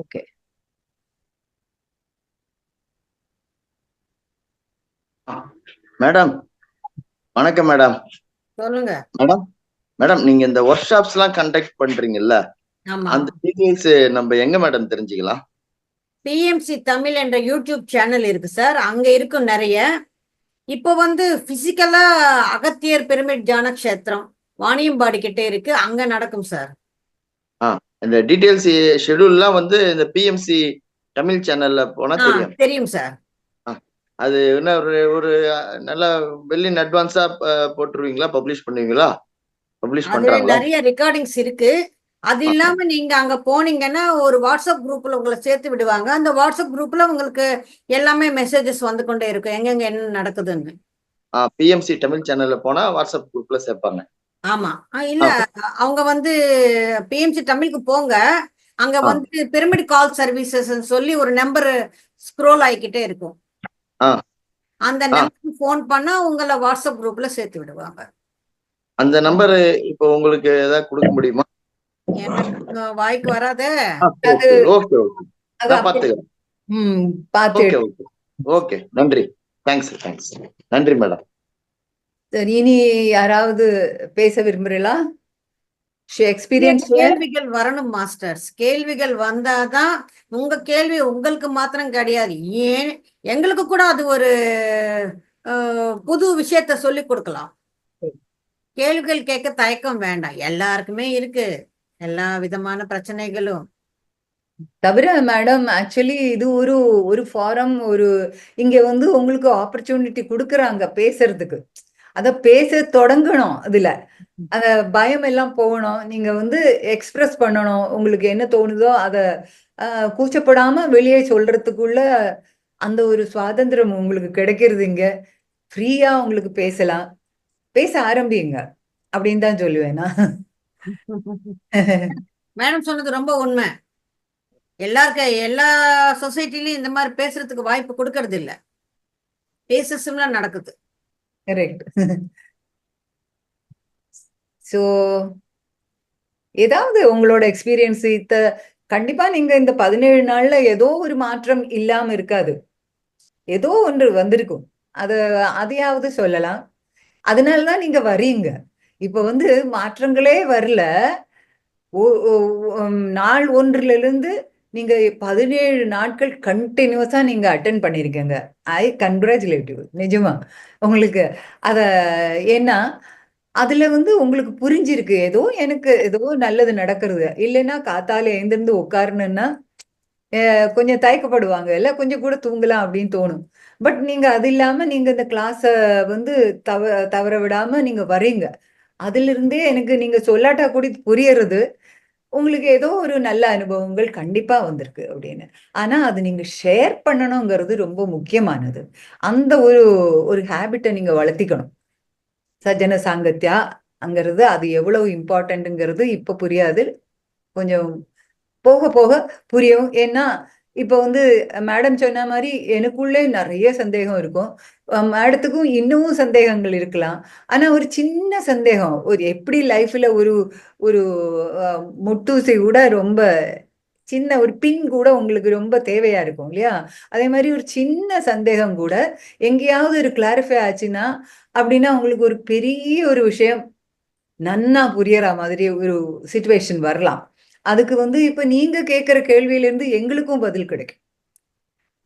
okay. மேடம் வணக்கம். மேடம் சொல்லுங்க. மேடம் நீங்க இந்த ஒர்க் ஷாப்ஸ் எல்லாம் கண்டக்ட் பண்றீங்கல்ல, அந்த டீடைல்ஸ் நம்ம எங்க மேடம் தெரிஞ்சுக்கலாம்? பிஎம்சி தமிழ் என்ற யூடியூப் சேனல் இருக்கு சார், அங்க இருக்கும் நிறைய. இப்போ வந்து பிசிக்கலா அகத்தியர் பிரமிட் தியான கஷேத்திரம் வாணியம்பாடி கிட்ட இருக்கு, அங்க நடக்கும் சார். இந்த டீடைல்ஸ் ஷெட்யூல்லாம் வந்து இந்த பிஎம்சி தமிழ் சேனல்ல போனா தெரியும். தெரியும் சார். அது என்ன ஒரு நல்ல வெல் இன் அட்வான்ஸா போட்டுருவீங்களா, பப்ளிஷ் பண்ணுவீங்களா? பப்ளிஷ் பண்றாங்களா? நிறைய ரெக்கார்டிங்ஸ் இருக்கு. அது இல்லாம நீங்க அங்க போனீங்கன்னா ஒரு வாட்ஸ்அப் குரூப்ல உங்களை சேர்த்து விடுவாங்க. அந்த வாட்ஸ்அப் குரூப்ல உங்களுக்கு எல்லாமே மெசேஜஸ் வந்து கொண்டே இருக்கும், எங்கெங்க என்ன நடக்குதுன்னு. பிஎம்சி தமிழ் சேனல்ல போனா வாட்ஸ்அப் குரூப்ல சேர்ப்பாங்க. ஆமா. இல்ல, அவங்க வந்து பிஎம்சி தமிழுக்கு போங்க, அங்க வந்து பிரமிட் கால் சர்வீசஸ் சொல்லி ஒரு நம்பர் ஸ்க்ரோல் ஆகிக்கிட்டே இருக்கும். அந்த நம்பருக்கு போன் பண்ணா உங்களை வாட்ஸ்அப் குரூப்ல சேர்த்து விடுவாங்க. அந்த நம்பர் இப்போ உங்களுக்கு ஏதாவது கொடுக்க முடியுமா? எனக்கு வாய்க்கு வராதே. ஓகே, நன்றி. தேங்க்ஸ். நன்றி மேடம். சரி, இனி யாராவது பேச விரும்புறீங்களா? கேள்விகள் வரணும் மாஸ்டர்ஸ், கேள்விகள் வந்தாதான். உங்க கேள்வி உங்களுக்கு மாத்திரம் கிடையாது, ஏன் எங்களுக்கு கூட அது ஒரு புது விஷயத்த சொல்லி கொடுக்கலாம். கேள்விகள் கேட்க தயக்கம் வேண்டாம், எல்லாருக்குமே இருக்கு எல்லா விதமான பிரச்சனைகளும். தவிர மேடம், ஆக்சுவலி இது ஒரு ஃபாரம், இங்க வந்து உங்களுக்கு ஆப்பர்ச்சுனிட்டி கொடுக்குறாங்க பேசுறதுக்கு. அத பேச தொடங்கணும். அதுல அந்த பயம் எல்லாம் போகணும். நீங்க வந்து எக்ஸ்பிரஸ் பண்ணணும், உங்களுக்கு என்ன தோணுதோ அத கூச்சப்படாம வெளியே சொல்றதுக்குள்ள அந்த ஒரு சுவாதந்திரம் உங்களுக்கு கிடைக்கிறது. இங்க ஃப்ரீயா உங்களுக்கு பேசலாம், பேச ஆரம்பிங்க அப்படின்னு தான் சொல்லுவேன். மேடம் சொன்னது ரொம்ப உண்மை. எல்லா சொசைட்டிலயும் இந்த மாதிரி பேசுறதுக்கு வாய்ப்பு கொடுக்கறது இல்ல, பேசலாம் நடக்குது. கரெக்ட். சோ ஏதாவது உங்களோட எக்ஸ்பீரியன்ஸ் கண்டிப்பா நீங்க இந்த 17 நாள்ல ஏதோ ஒரு மாற்றம் இல்லாம இருக்காது, ஏதோ ஒன்று வந்திருக்கும். அதையாவது சொல்லலாம். அதனாலதான் நீங்க வரீங்க. இப்ப வந்து மாற்றங்களே வரல, நாள் 1ல இருந்து நீங்க 17 நாட்கள் கண்டினியூஸா நீங்க அட்டென்ட் பண்ணிருக்கீங்க. ஐ கங்க்ராச்சுலேட் யூ, நிஜமா உங்களுக்கு. ஏன்னா அதுல வந்து உங்களுக்கு புரிஞ்சிருக்கு, எனக்கு ஏதோ நல்லது நடக்கிறது. இல்லைன்னா காத்தால எழுந்திருந்து உட்காரணும்னா கொஞ்சம் தயக்கப்படுவாங்க, இல்ல கொஞ்சம் கூட தூங்கலாம் அப்படின்னு தோணும். பட் நீங்க அது இல்லாம நீங்க இந்த கிளாஸ வந்து தவற விடாம நீங்க வரீங்க. அதுல இருந்தே எனக்கு நீங்க சொல்லாட்டா கூட புரியறது. உங்களுக்கு ஏதோ ஒரு நல்ல அனுபவங்கள் கண்டிப்பா வந்திருக்கு அப்படின்னு. ஆனா அது நீங்க ஷேர் பண்ணணுங்கிறது ரொம்ப முக்கியமானது. அந்த ஒரு ஒரு ஹேபிட்டை நீங்க வளர்த்திக்கணும். சஜ்ஜன சாங்கத்யாங்கிறது அது எவ்வளவு இம்பார்ட்டன்ட்ங்கிறது இப்ப புரியாது. கொஞ்சம் போக போக புரியும். ஏன்னா இப்ப வந்து மேடம் சொன்ன மாதிரி எனக்குள்ளே நிறைய சந்தேகம் இருக்கும். மேடத்துக்கும் இன்னமும் சந்தேகங்கள் இருக்கலாம். ஆனா ஒரு சின்ன சந்தேகம், ஒரு எப்படி லைஃப்ல ஒரு ஒரு முட்டூசி கூட ரொம்ப சின்ன ஒரு பின் கூட உங்களுக்கு ரொம்ப தேவையா இருக்கும் இல்லையா? அதே மாதிரி ஒரு சின்ன சந்தேகம் கூட எங்கேயாவது ஒரு கிளாரிஃபை ஆச்சுன்னா அப்படின்னா உங்களுக்கு ஒரு பெரிய ஒரு விஷயம் நன்னா புரியற மாதிரி ஒரு சிச்சுவேஷன் வரலாம். அதுக்கு வந்து இப்ப நீங்க கேட்கிற கேள்வியிலிருந்து எங்களுக்கும் பதில் கிடைக்கும்,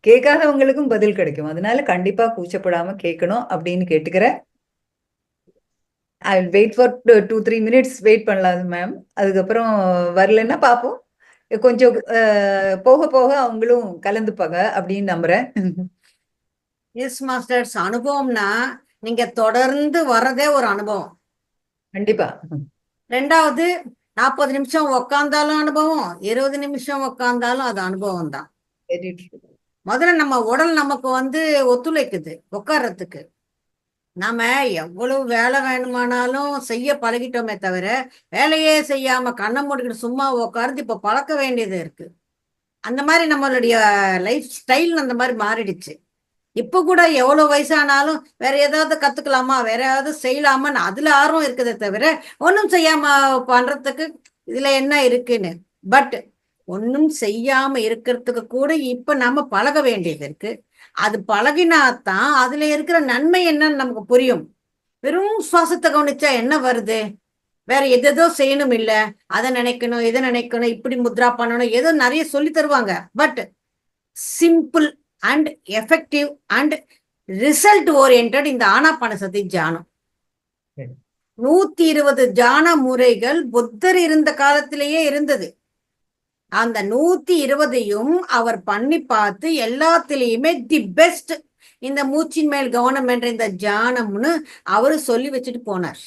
கேட்காதவங்களுக்கும் பதில் கிடைக்கும். அதனால கண்டிப்பா கூச்சப்படாம கேட்கணும் அப்படின்னு கேட்டுக்கிறேன். I will wait for 2-3 minutes wait பண்ணலாம் மேம். அதுக்கப்புறம் வரலன்னா பார்ப்போம். கொஞ்சம் போக போக அவங்களும் கலந்துப்பாங்க அப்படின்னு நம்புறேன். எஸ் மாஸ்டர்ஸ், அனுபவம்னா நீங்க தொடர்ந்து வர்றதே ஒரு அனுபவம். கண்டிப்பா. ரெண்டாவது 40 நிமிஷம் உக்காந்தாலும் அனுபவம், 20 நிமிஷம் உக்காந்தாலும் அது அனுபவம் தான். Very true. முதல்ல நம்ம உடல் நமக்கு வந்து ஒத்துழைக்குது உட்கார்றதுக்கு. நாம எவ்வளவு வேலை வேணுமானாலும் செய்ய பழகிட்டோமே தவிர வேலையே செய்யாம கண்ணை மூடிக்கிட்டு சும்மா உட்கார்ந்து இப்ப பழக்க வேண்டியது இருக்கு. அந்த மாதிரி நம்மளுடைய லைஃப் ஸ்டைல் அந்த மாதிரி மாறிடுச்சு. இப்ப கூட எவ்வளவு வயசானாலும் வேற ஏதாவது கத்துக்கலாமா, வேற ஏதாவது செய்யலாமான்னு அதுல ஆர்வம் இருக்குதே தவிர ஒன்றும் செய்யாம பண்றதுக்கு இதுல என்ன இருக்குன்னு. பட் ஒன்றும் செய்யாம இருக்கிறதுக்கு கூட இப்ப நம்ம பழக வேண்டியது இருக்கு. அது பழகினாதான் அதுல இருக்கிற நன்மை என்னன்னு நமக்கு புரியும். வெறும் சுவாசத்தை கவனிச்சா என்ன வருது? வேற எதோ செய்யணும் இல்ல, அதை நினைக்கணும், இதை நினைக்கணும், இப்படி முத்ரா பண்ணணும், ஏதோ நிறைய சொல்லி தருவாங்க. But simple and effective and result orient இந்த ஆனாபானசதி தியானம். 120 தியான முறைகள் புத்தர் இருந்த காலத்திலேயே இருந்தது. அந்த 120ஐயும் அவர் பண்ணி பார்த்து எல்லாத்திலையுமே தி பெஸ்ட் இந்த மூச்சின் மேல் கவனம் என்ற இந்த தியானம்னு அவரு சொல்லி வச்சுட்டு போனார்.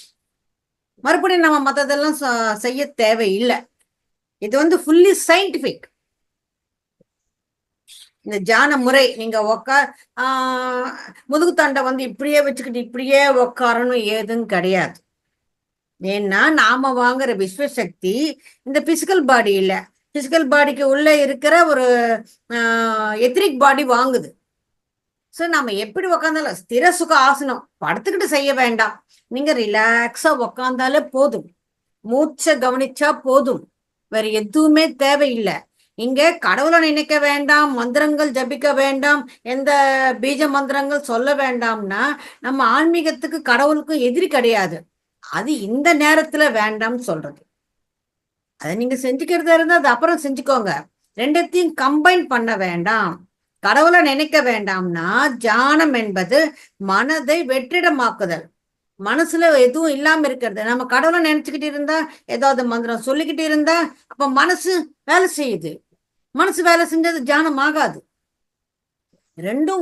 மறுபடியும் நம்ம மற்றதெல்லாம் செய்ய தேவையில்லை. இது வந்து ஃபுல்லி சயின்டிபிக். இந்த தியான முறை நீங்க முதுகுத்தண்டை வந்து இப்படியே வச்சுக்கிட்டு இப்படியே உக்காரணும் ஏதும் கிடையாது. ஏன்னா நாம வாங்குற விஸ்வசக்தி இந்த பிசிக்கல் பாடி இல்ல, பிசிக்கல் பாடிக்கு உள்ள இருக்கிற ஒரு எத்ரிக் பாடி வாங்குது. ஸோ நம்ம எப்படி உக்காந்தாலும் ஸ்திர சுக ஆசனம் படுத்துக்கிட்டு செய்ய வேண்டாம். நீங்க ரிலாக்ஸா உக்காந்தாலே போதும், மூச்சை கவனிச்சா போதும், வேற எதுவுமே தேவையில்லை. இங்க கடவுளை நினைக்க வேண்டாம், மந்திரங்கள் ஜபிக்க வேண்டாம், எந்த பீஜ மந்திரங்கள் சொல்ல வேண்டாம்னா நம்ம ஆன்மீகத்துக்கு கடவுளுக்கும் எதிரி கிடையாது. அது இந்த நேரத்துல வேண்டாம்னு சொல்றது. அதை நீங்க செஞ்சுக்கிறதா இருந்தா அது அப்புறம் செஞ்சுக்கோங்க. ரெண்டத்தையும் கம்பைன் பண்ண வேண்டாம். கடவுளை நினைக்க வேண்டாம்னா தியானம் என்பது மனதை வெற்றிடமாக்குதல். மனசுல எதுவும் இல்லாம இருக்கிறது. நம்ம கடவுளை நினைச்சுக்கிட்டு இருந்தா, ஏதாவது மந்திரம் சொல்லிக்கிட்டு இருந்தா அப்ப மனசு வேலை செய்யுது. மனசு வேலை செஞ்சது தியானம் ஆகாது. ரெண்டும்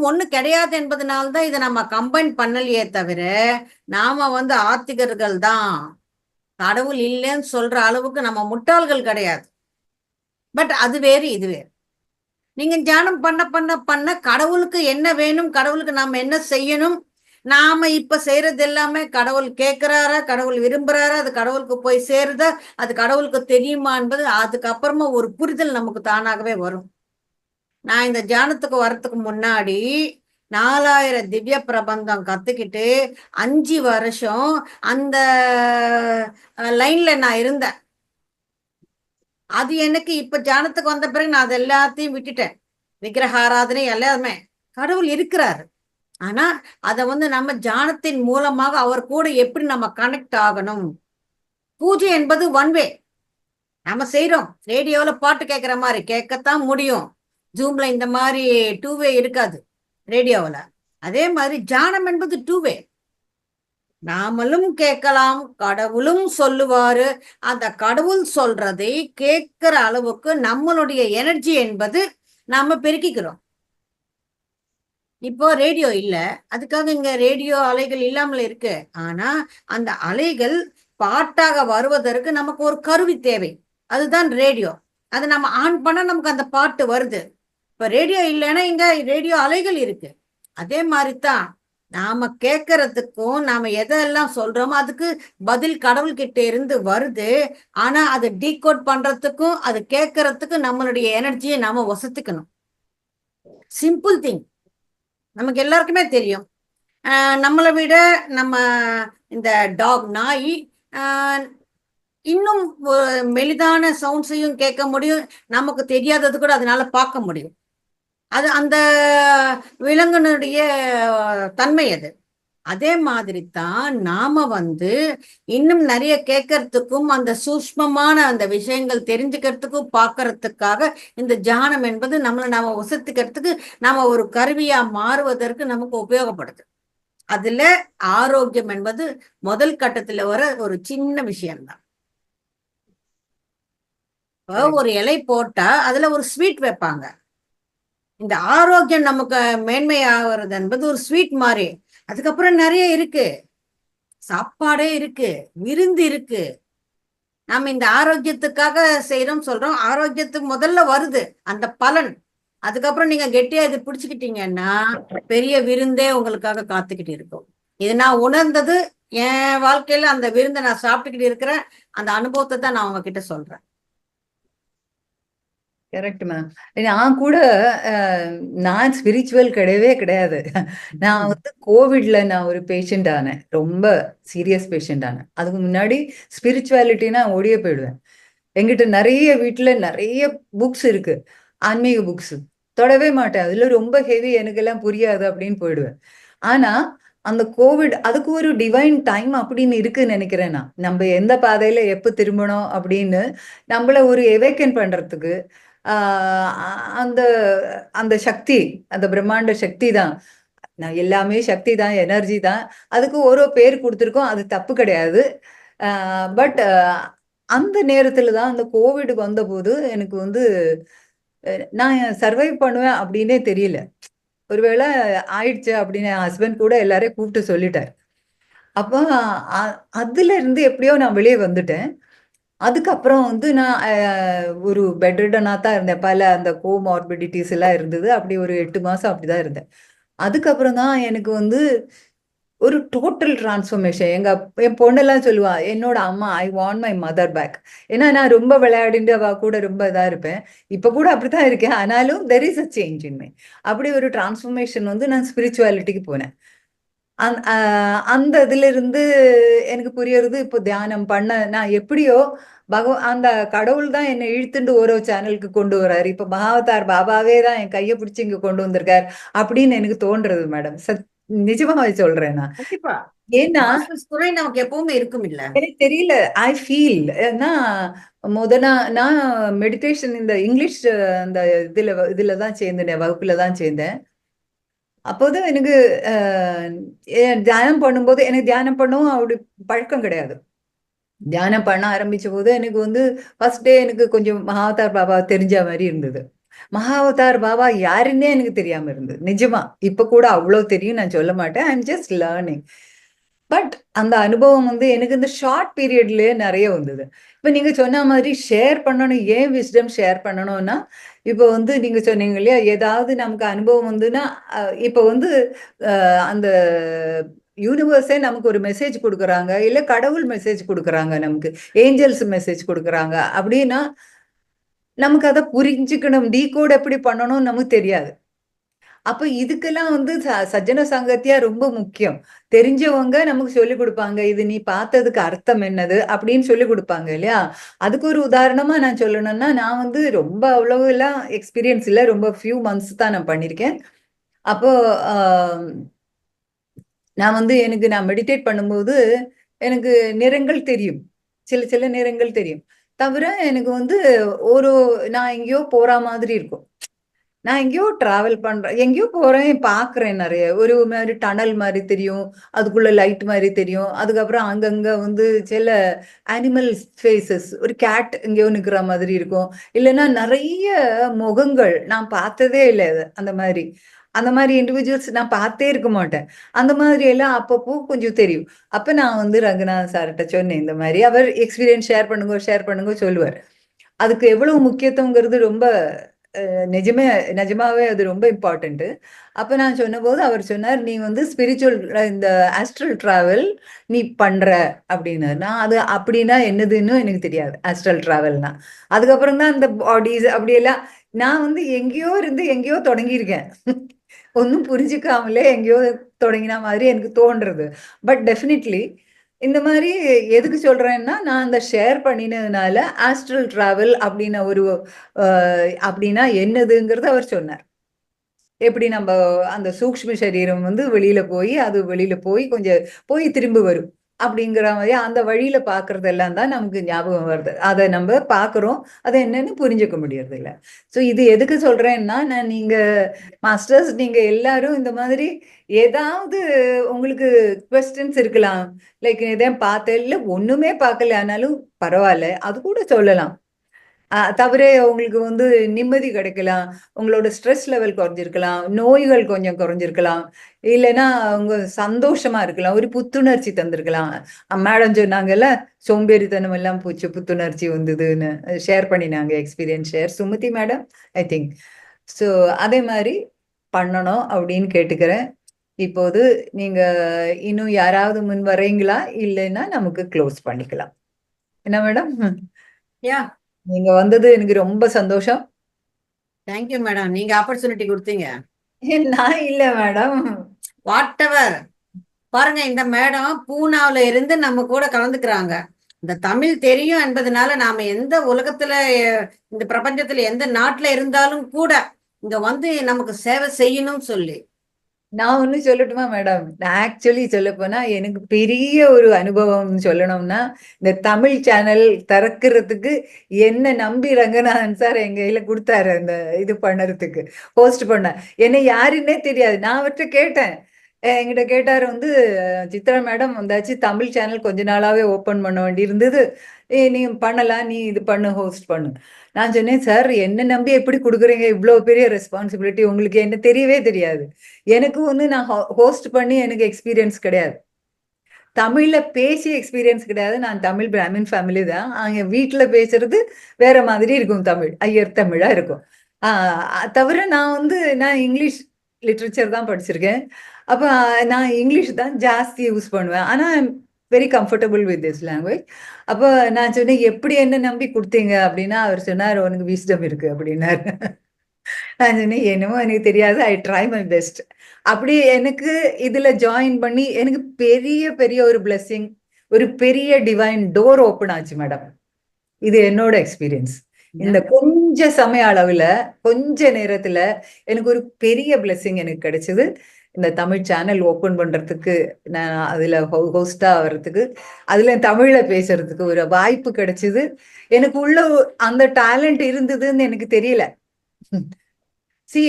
ஒண்ணு கிடையாது என்பதனால்தான் இதை நம்ம கம்பைன் பண்ணலையே தவிர நாம வந்து ஆத்திகர்கள் தான், கடவுள் இல்லைன்னு சொல்ற அளவுக்கு நம்ம முட்டாள்கள் கிடையாது. பட் அது வேறு இது வேறு. நீங்க தியானம் பண்ண பண்ண பண்ண கடவுளுக்கு என்ன வேணும், கடவுளுக்கு நாம என்ன செய்யணும், நாம இப்ப செய்யறது எல்லாமே கடவுள் கேட்கிறாரா, கடவுள் விரும்புறாரா, அது கடவுளுக்கு போய் சேருதா, அது கடவுளுக்கு தெரியுமா என்பது அதுக்கப்புறமா ஒரு புரிதல் நமக்கு தானாகவே வரும். நான் இந்த தியானத்துக்கு வர்றதுக்கு முன்னாடி 4000 திவ்ய பிரபந்தம் கத்துக்கிட்டு 5 வருஷம் அந்த லைன்ல நான் இருந்தேன். அது எனக்கு இப்ப தியானத்துக்கு வந்த பிறகு நான் அது எல்லாத்தையும் விட்டுட்டேன். விக்கிரக ஆராதனை எல்லாமே கடவுள் இருக்கிறாரு. ஆனா அதை வந்து நம்ம தியானத்தின் மூலமாக அவர் கூட எப்படி நம்ம கனெக்ட் ஆகணும். பூஜை என்பது ஒன் வே. நம்ம செய்யறோம், ரேடியோல பாட்டு கேட்கிற மாதிரி கேட்கத்தான் முடியும். ஜூம்ல இந்த மாதிரி 2 வே இருக்காது ரேடியோவில். அதே மாதிரி தியானம் என்பது 2 வே. நாமளும் கேட்கலாம், கடவுளும் சொல்லுவாரு. அந்த கடவுள் சொல்றதை கேட்கிற அளவுக்கு நம்மளுடைய எனர்ஜி என்பது நாம பெருக்கிக்கிறோம். இப்போ ரேடியோ இல்ல, அதுக்காக இங்க ரேடியோ அலைகள் இல்லாமல் இருக்கு. ஆனா அந்த அலைகள் பாட்டாக வருவதற்கு நமக்கு ஒரு கருவி தேவை. அதுதான் ரேடியோ. அதை நம்ம ஆன் பண்ணா நமக்கு அந்த பாட்டு வருது. இப்ப ரேடியோ இல்லைன்னா இங்க ரேடியோ அலைகள் இருக்கு. அதே மாதிரிதான் நாம கேட்கறதுக்கும் நாம எதெல்லாம் சொல்றோமோ அதுக்கு பதில் கடவுள்கிட்ட இருந்து வருது. ஆனா அதை டீகோட் பண்றதுக்கும் அது கேட்கறதுக்கும் நம்மளுடைய எனர்ஜியை நாம வசத்துக்கணும். சிம்பிள் திங், நமக்கு எல்லாருக்குமே தெரியும். நம்மளை விட நம்ம இந்த டாக் நாய் இன்னும் மெலிதான சவுண்ட்ஸையும் கேட்க முடியும். நமக்கு தெரியாதது கூட அதனால பார்க்க முடியும். அது அந்த விலங்கினுடைய தன்மை அது. அதே மாதிரி தான் நாம இன்னும் நிறைய கேட்கறதுக்கும் அந்த சூஷ்மமான அந்த விஷயங்கள் தெரிஞ்சுக்கிறதுக்கும் பார்க்கறதுக்காக இந்த தியானம் என்பது நாம வசத்துக்கிறதுக்கு நாம ஒரு கருவியா மாறுவதற்கு நமக்கு உபயோகப்படுது. அதுல ஆரோக்கியம் என்பது முதல் கட்டத்துல வர ஒரு சின்ன விஷயம்தான். ஒரு இலை போட்டா அதுல ஒரு ஸ்வீட் வைப்பாங்க. இந்த ஆரோக்கியம் நமக்கு மேன்மையாகிறது என்பது ஒரு ஸ்வீட் மாதிரி. அதுக்கப்புறம் நிறைய இருக்கு, சாப்பாடே இருக்கு, விருந்து இருக்கு. நாம இந்த ஆரோக்கியத்துக்காக செய்யறோம் சொல்றோம். ஆரோக்கியத்துக்கு முதல்ல வருது அந்த பலன். அதுக்கப்புறம் நீங்க கெட்டியா இது பிடிச்சுக்கிட்டீங்கன்னா பெரிய விருந்தே உங்களுக்காக காத்துக்கிட்டு இருக்கும். இது நான் உணர்ந்தது. என் வாழ்க்கையில அந்த விருந்தை நான் சாப்பிட்டுக்கிட்டு இருக்கிறேன். அந்த அனுபவத்தை தான் நான் உங்ககிட்ட சொல்றேன். Correct ma'am. நான் கூட நான் ஸ்பிரிச்சுவல் கிடையவே கிடையாது. நான் கோவிட்ல நான் ஒரு பேஷண்ட் ஆனேன். ரொம்ப சீரியஸ் பேஷண்ட் ஆனேன். அதுக்கு முன்னாடி ஸ்பிரிச்சுவாலிட்டினா ஓடியே போயிடுவேன். எங்கிட்ட நிறைய வீட்டுல நிறைய புக்ஸ் இருக்கு, ஆன்மீக புக்ஸ். தொடவே மாட்டேன். அதுல ரொம்ப ஹெவி, எனக்கு எல்லாம் புரியாது அப்படின்னு போயிடுவேன். ஆனா அந்த கோவிட் அதுக்கு ஒரு டிவைன் டைம் அப்படின்னு இருக்குன்னு நினைக்கிறேன். நான் நம்ம எந்த பாதையில எப்ப திரும்பணும் அப்படின்னு நம்மள ஒரு எவேக்கன் பண்றதுக்கு அந்த அந்த சக்தி, அந்த பிரம்மாண்ட சக்தி தான். நான் எல்லாமே சக்தி தான், எனர்ஜி தான். அதுக்கு ஒரு பேர் கொடுத்துருக்கோம், அது தப்பு கிடையாது. பட் அந்த நேரத்துல தான் அந்த கோவிட் வந்தபோது எனக்கு நான் சர்வைவ் பண்ணுவேன் அப்படின்னே தெரியல. ஒருவேளை ஆயிடுச்சு அப்படின்னு என் ஹஸ்பண்ட் கூட எல்லாரையும் கூப்பிட்டு சொல்லிட்டார். அப்ப அதுல இருந்து எப்படியோ நான் வெளியே வந்துட்டேன். அதுக்கப்புறம் நான் ஒரு பெட்ரிடனா தான் இருந்தேன். பல அந்த கோமார்பிடிட்டிஸ் எல்லாம் இருந்தது. அப்படி ஒரு 8 மாசம் அப்படிதான் இருந்தேன். அதுக்கப்புறம் தான் எனக்கு ஒரு டோட்டல் டிரான்ஸ்ஃபர்மேஷன். என் பொண்ணெல்லாம் சொல்லுவா, என்னோட அம்மா, I want my mother back. ஏன்னா நான் ரொம்ப விளையாடிட்டு அவ கூட ரொம்ப இதா இருப்பேன். இப்ப கூட அப்படித்தான் இருக்கேன். ஆனாலும் there is a change in me. அப்படி ஒரு டிரான்ஸ்ஃபர்மேஷன் நான் ஸ்பிரிச்சுவாலிட்டிக்கு போனேன். அந்த இதுல இருந்து எனக்கு புரியறது, இப்போ தியானம் பண்ண நான் எப்படியோ அந்த கடவுள் தான் என்னை இழுத்துண்டு ஒரு சேனலுக்கு கொண்டு வர்றாரு. இப்ப மகாவதார் பாபாவே தான் என் கையை பிடிச்சி இங்க கொண்டு வந்திருக்காரு அப்படின்னு எனக்கு தோன்றது மேடம். நிஜமாவே சொல்றேன் நான். கண்டிப்பா. ஏன்னா துறை நமக்கு எப்பவுமே இருக்கும் இல்ல, எனக்கு தெரியல. ஐ ஃபீல் நான் மெடிடேஷன் இந்த இங்கிலீஷ் அந்த இதுலதான் சேர்ந்தேன், வகுப்புல தான் சேர்ந்தேன். அப்போதான் எனக்கு தியானம் பண்ணும்போது, எனக்கு தியானம் பண்ணவும் அப்படி பழக்கம் கிடையாது. தியானம் பண்ண ஆரம்பிச்ச போது எனக்கு ஃபர்ஸ்ட் டே எனக்கு கொஞ்சம் மகாவதார் பாபா தெரிஞ்ச மாதிரி இருந்தது. மகாவதார் பாபா யாருன்னே எனக்கு தெரியாம இருந்தது. நிஜமா இப்ப கூட அவ்வளவு தெரியும் நான் சொல்ல மாட்டேன். I am just learning. But அந்த அனுபவம் எனக்கு இந்த ஷார்ட் பீரியட்லயே நிறைய வந்தது. இப்ப நீங்க சொன்ன மாதிரி ஷேர் பண்ணணும். ஏன் விஸ்டம் ஷேர் பண்ணணும்னா, இப்போ நீங்க சொன்னீங்க இல்லையா, ஏதாவது நமக்கு அனுபவம் இப்போ அந்த யூனிவர்ஸே நமக்கு ஒரு மெசேஜ் கொடுக்குறாங்க, இல்ல கடவுள் மெசேஜ் கொடுக்குறாங்க, நமக்கு ஏஞ்சல்ஸ் மெசேஜ் கொடுக்குறாங்க அப்படின்னா நமக்கு அதை புரிஞ்சுக்கணும். டீகோட் எப்படி பண்ணணும் நமக்கு தெரியாது. அப்ப இதுக்கெல்லாம் சஜ்ஜன சங்கத்தியா ரொம்ப முக்கியம். தெரிஞ்சவங்க நமக்கு சொல்லிக் கொடுப்பாங்க. இது நீ பார்த்ததுக்கு அர்த்தம் என்னது அப்படின்னு சொல்லி கொடுப்பாங்க இல்லையா. அதுக்கு ஒரு உதாரணமா நான் சொல்லணும்னா, நான் ரொம்ப அவ்வளவு எல்லாம் எக்ஸ்பீரியன்ஸ் இல்லை. ரொம்ப ஃபியூ மந்த்ஸ் தான் நான் பண்ணியிருக்கேன். அப்போ நான் மெடிடேட் பண்ணும்போது எனக்கு நிறங்கள் தெரியும். சில சில நிறங்கள் தெரியும். தவிர எனக்கு நான் எங்கேயோ போற மாதிரி இருக்கும். நான் எங்கேயோ டிராவல் பண்றேன், எங்கேயோ போறேன், பாக்குறேன். நிறைய ஒரு மாதிரி டனல் மாதிரி தெரியும், அதுக்குள்ள லைட் மாதிரி தெரியும். அதுக்கப்புறம் அங்கங்க சில அனிமல் ஃபேஸஸ், ஒரு கேட் எங்கேயோ நிக்கிற மாதிரி இருக்கும். இல்லைன்னா நிறைய முகங்கள் நான் பார்த்ததே இல்லை அந்த மாதிரி. அந்த மாதிரி இண்டிவிஜுவல்ஸ் நான் பார்த்தே இருக்க மாட்டேன். அந்த மாதிரி எல்லாம் அப்பப்போ கொஞ்சம் தெரியும். அப்ப நான் வந்து ரங்கநாதன் சார்கிட்ட சொன்னேன் இந்த மாதிரி. அவர் எக்ஸ்பீரியன்ஸ் ஷேர் பண்ணுங்க சொல்லுவார். அதுக்கு எவ்வளவு முக்கியத்துவங்கிறது ரொம்ப நிஜமாவே அது ரொம்ப இம்பார்ட்டன்ட். அப்ப நான் சொன்னபோது அவர் சொன்னார், நீ வந்து ஸ்பிரிச்சுவல் இந்த ஆஸ்ட்ரல் டிராவல் நீ பண்ற அப்படின்னு. நான் அது அப்படின்னா என்னதுன்னு எனக்கு தெரியாது, ஆஸ்ட்ரல் டிராவல்னா. அதுக்கப்புறம் தான் இந்த பாடிஸ் அப்படியெல்லாம் நான் வந்து எங்கேயோ இருந்து எங்கேயோ தொடங்கியிருக்கேன். ஒன்றும் புரிஞ்சுக்காமலே எங்கேயோ தொடங்கின மாதிரி எனக்கு தோன்றது. பட் டெஃபினெட்லி இந்த மாதிரி எதுக்கு சொல்றேன்னா, நான் அந்த ஷேர் பண்ணினதுனால ஆஸ்ட்ரல் டிராவல் அப்படின்னு ஒரு அப்படின்னா என்னதுங்கிறத அவர் சொன்னார். எப்படி நம்ம அந்த சூக்ஷ்ம சரீரம் வந்து வெளியில போய் அது வெளியில போய் கொஞ்சம் போய் திரும்ப வரும் அப்படிங்கிற மாதிரி அந்த வழியில பாக்குறதெல்லாம் தான் நமக்கு ஞாபகம் வருது. அதை நம்ம பாக்குறோம், அதை என்னன்னு புரிஞ்சுக்க முடியறது இல்ல. ஸோ இது எதுக்கு சொல்றேன்னா, நீங்க மாஸ்டர்ஸ் நீங்க எல்லாரும் இந்த மாதிரி ஏதாவது உங்களுக்கு கொஸ்டின்ஸ் இருக்கலாம். லைக் எதையும் பார்த்தேன் இல்ல ஒண்ணுமே பார்க்கல ஆனாலும் பரவாயில்ல, அது கூட சொல்லலாம். தவிர உங்களுக்கு வந்து நிம்மதி கிடைக்கலாம், உங்களோட ஸ்ட்ரெஸ் லெவல் குறைஞ்சிருக்கலாம், நோய்கள் கொஞ்சம் குறைஞ்சிருக்கலாம், இல்லைன்னா அவங்க சந்தோஷமா இருக்கலாம், ஒரு புத்துணர்ச்சி தந்திருக்கலாம். மேடம் சொன்னாங்கல்ல, சோம்பேறித்தனம் எல்லாம் போச்சு, புத்துணர்ச்சி வந்ததுன்னு ஷேர் பண்ணினாங்க experience share Sumathi madam I think. So அதே மாதிரி பண்ணணும் அப்படின்னு கேட்டுக்கிறேன். இப்போது நீங்க இன்னும் யாராவது முன் வரீங்களா? இல்லைன்னா நமக்கு க்ளோஸ் பண்ணிக்கலாம். என்ன மேடம்? யா நீங்க வந்தது எனக்கு ரொம்ப சந்தோஷம். தேங்க்யூ மேடம், நீங்க ஆப்பர்ச்சுனிட்டி கொடுத்தீங்க. நான் இல்ல மேடம். வாட் எவர் பாருங்க, இந்த மேடம் பூனாவில இருந்து நம்ம கூட கலந்துக்கிறாங்க. இந்த தமிழ் தெரியும் என்பதனால நாம எந்த உலகத்துல இந்த பிரபஞ்சத்துல எந்த நாட்டுல இருந்தாலும் கூட இங்க வந்து நமக்கு சேவை செய்யணும்னு சொல்லி. நான் ஒண்ணு சொல்லட்டுமா மேடம்? நான் ஆக்சுவலி சொல்ல போனா எனக்கு பெரிய ஒரு அனுபவம் சொல்லணும்னா, இந்த தமிழ் சேனல் திறக்கிறதுக்கு என்ன நம்பி ரங்கநாதன் சார் எங்க கையில கொடுத்தாரு அந்த இது பண்ணறதுக்கு, ஹோஸ்ட் பண்ண. என்ன யாருன்னே தெரியாது. நான் அவர்கிட்ட கேட்டேன். என்கிட்ட கேட்டாரு வந்து, சித்ரா மேடம் வந்தாச்சு, தமிழ் சேனல் கொஞ்ச நாளாவே ஓபன் பண்ண வேண்டி இருந்தது, நீ பண்ணலாம், நீ இது பண்ணு, ஹோஸ்ட் பண்ணு. நான் சொன்னேன், சார் என்ன நம்பி எப்படி கொடுக்குறீங்க, இவ்வளவு பெரிய ரெஸ்பான்சிபிலிட்டி, உங்களுக்கு என்ன தெரியவே தெரியாது. எனக்கு வந்து நான் ஹோஸ்ட் பண்ணி எனக்கு எக்ஸ்பீரியன்ஸ் கிடையாது, தமிழ்ல பேசி எக்ஸ்பீரியன்ஸ் கிடையாது. நான் தமிழ் பிராமின் ஃபேமிலி தான். அங்க வீட்டுல பேசுறது வேற மாதிரி இருக்கும், தமிழ் ஐயர் தமிழா இருக்கும். தவிர நான் இங்கிலீஷ் லிட்ரேச்சர் தான் படிச்சிருக்கேன். அப்ப நான் இங்கிலீஷ் தான் ஜாஸ்தி யூஸ் பண்ணுவேன். ஆனா very comfortable with this language. அப்ப நான் சொன்னேன், எப்படி என்ன நம்பி கொடுத்தீங்க அப்படின்னா, அவர் சொன்னார், உனக்கு விஸ்டம் இருக்கு அப்படின்னாரு. நான் சொன்னேன், என்னமோ எனக்கு தெரியாது, ஐ ட்ரை மை பெஸ்ட். அப்படி எனக்கு இதுல ஜாயின் பண்ணி எனக்கு பெரிய பெரிய ஒரு பிளெஸிங், ஒரு பெரிய டிவைன் டோர் ஓப்பன் ஆச்சு மேடம். இது என்னோட எக்ஸ்பீரியன்ஸ். இந்த கொஞ்ச சமய அளவுல கொஞ்ச நேரத்துல எனக்கு ஒரு பெரிய பிளெஸிங் எனக்கு கிடைச்சது. இந்த தமிழ் சேனல் ஓபன் பண்றதுக்கு, நான் அதுல ஹோஸ்டா ஆகிறதுக்கு, அதுல தமிழ்ல பேசுறதுக்கு ஒரு வாய்ப்பு கிடைச்சது. எனக்கு உள்ள அந்த டேலண்ட் இருந்ததுன்னு எனக்கு தெரியல. சி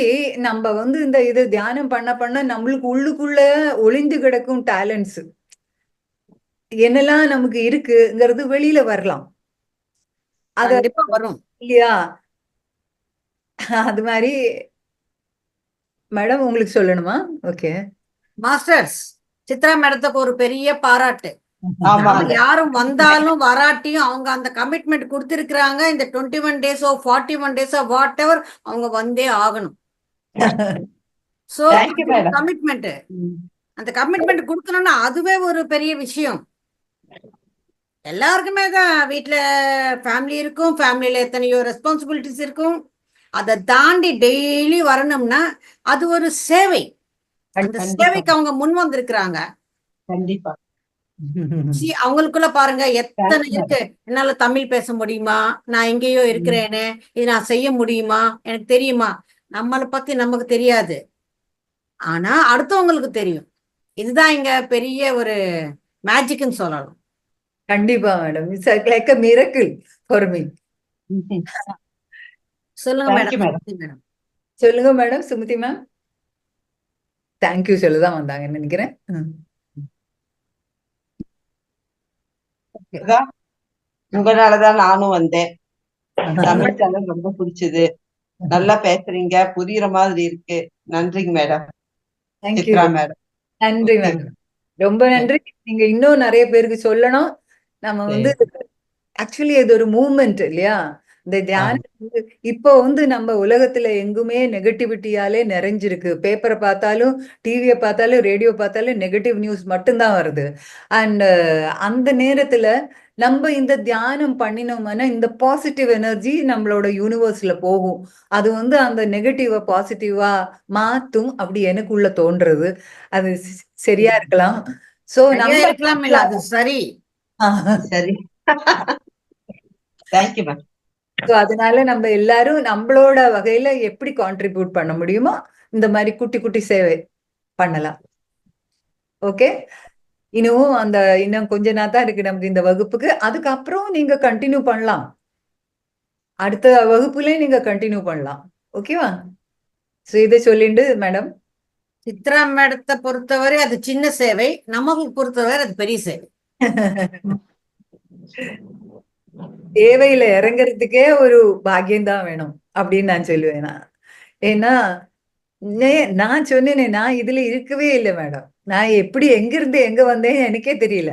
நம்ம வந்து இந்த இது தியானம் பண்ண பண்ண நம்மளுக்கு உள்ளுக்குள்ள ஒளிந்து கிடக்கும் டேலண்ட்ஸ் என்னெல்லாம் நமக்கு இருக்குங்கிறது வெளியில வரலாம். அது கண்டிப்பா வரும் இல்லையா? அது மாதிரி மேடம் உங்களுக்கு சொல்லணுமா? ஓகே மாஸ்டர்ஸ், சித்ரா மேடத்துக்கு ஒரு பெரிய பாராட்டு. ஆமாங்க. யாரும் வந்தாலும் வராட்டியும் அவங்க அந்த கமிட்மெண்ட் கொடுத்திருக்கிறாங்க. இந்த 21 days 41 days வாட் எவர் அவங்க வந்தே ஆகணும். So Thank you, madam. Commitment, அந்த கமிட்மெண்ட் கொடுக்கணும்னா அதுவே ஒரு பெரிய விஷயம். எல்லாருக்குமே தான் வீட்டுல ஃபேமிலி இருக்கும், ஃபேமிலியில எத்தனையோ ரெஸ்பான்சிபிலிட்டிஸ் இருக்கும். அதை தாண்டி டெய்லி வரணும்னா அது ஒரு சேவை. அந்த சேவைக்கு அவங்க முன் வந்திருக்கிறாங்க. கண்டிப்பா. அவங்களுக்குள்ள பாருங்க எத்தனை இருக்கு. என்னால தமிழ் பேச முடியுமா, நான் எங்கேயோ இருக்கிறேன்னு, இது நான் செய்ய முடியுமா, எனக்கு தெரியுமா? நம்மளை பத்தி நமக்கு தெரியாது, ஆனா அடுத்தவங்களுக்கு தெரியும். இதுதான் இங்க பெரிய ஒரு மேஜிக்னு சொல்லலாம். கண்டிப்பா madam, it's like a miracle for me. சொல்லுங்க Thank you, madam. madam. Madam சொல்லுங்க மேடம். சுமதி மேம் தேங்க்யூ சொல்லதான் வந்தாங்கன்னு நினைக்கிறேன். உங்களாலதான் நானும் வந்தேன். தமிழ் சேனல் ரொம்ப பிடிச்சது. நல்லா பேசுறீங்க, புரியுற மாதிரி இருக்கு. நன்றிங்க மேடம். தேங்க்யூ. சித்ரா மேடம். நன்றி ஓகே மேடம். ரொம்ப நன்றி. நீங்க இன்னும் நிறைய பேருக்கு சொல்லணும். நம்ம வந்து ஆக்சுவலி இது ஒரு மூவ்மெண்ட் இல்லையா? இந்த தியானம் வந்து இப்போ வந்து நம்ம உலகத்துல எங்குமே நெகட்டிவிட்டியாலே நிறைஞ்சிருக்கு. பேப்பரை பார்த்தாலும், டிவியை பார்த்தாலும், ரேடியோ பார்த்தாலும் நெகட்டிவ் நியூஸ் மட்டும்தான் வருது. அண்ட் அந்த நேரத்துல நம்ம இந்த தியானம் பண்ணினோம்னா இந்த பாசிட்டிவ் எனர்ஜி நம்மளோட யூனிவர்ஸ்ல போகும். அது வந்து அந்த நெகட்டிவ பாசிட்டிவா மாத்தும். அப்படி எனக்குள்ள தோன்றது. அது சரியா இருக்கலாம். சோ சரியா நம்ம இருக்கலாம் இல்ல, அது சரி. சரி. Thank you ma'am. ஸோ அதனால நம்ம எல்லாரும் நம்மளோட வகையில எப்படி கான்ட்ரிபியூட் பண்ண முடியுமோ இந்த மாதிரி குட்டி குட்டி சேவை பண்ணலாம். ஓகே, இன்னும் கொஞ்ச நாள் தான் இருக்கு நமக்கு இந்த வகுப்புக்கு. அதுக்கப்புறம் நீங்க கண்டினியூ பண்ணலாம். அடுத்த வகுப்புலயும் நீங்க கண்டினியூ பண்ணலாம். ஓகேவா? ஸோ இதை சொல்லிண்டு மேடம், சித்ரா மேடத்தை பொறுத்தவரை அது சின்ன சேவை, நமக்கு பொறுத்தவரை அது பெரிய சேவை. தேவையில இறங்குறதுக்கே ஒரு பாக்கியம்தான் வேணும் அப்படின்னு நான் சொல்லுவேன். ஏன்னா நான் சொன்னேனே, நான் இதுல இருக்கவே இல்லை மேடம். நான் எப்படி எங்கிருந்து எங்க வந்தேன்னு எனக்கே தெரியல.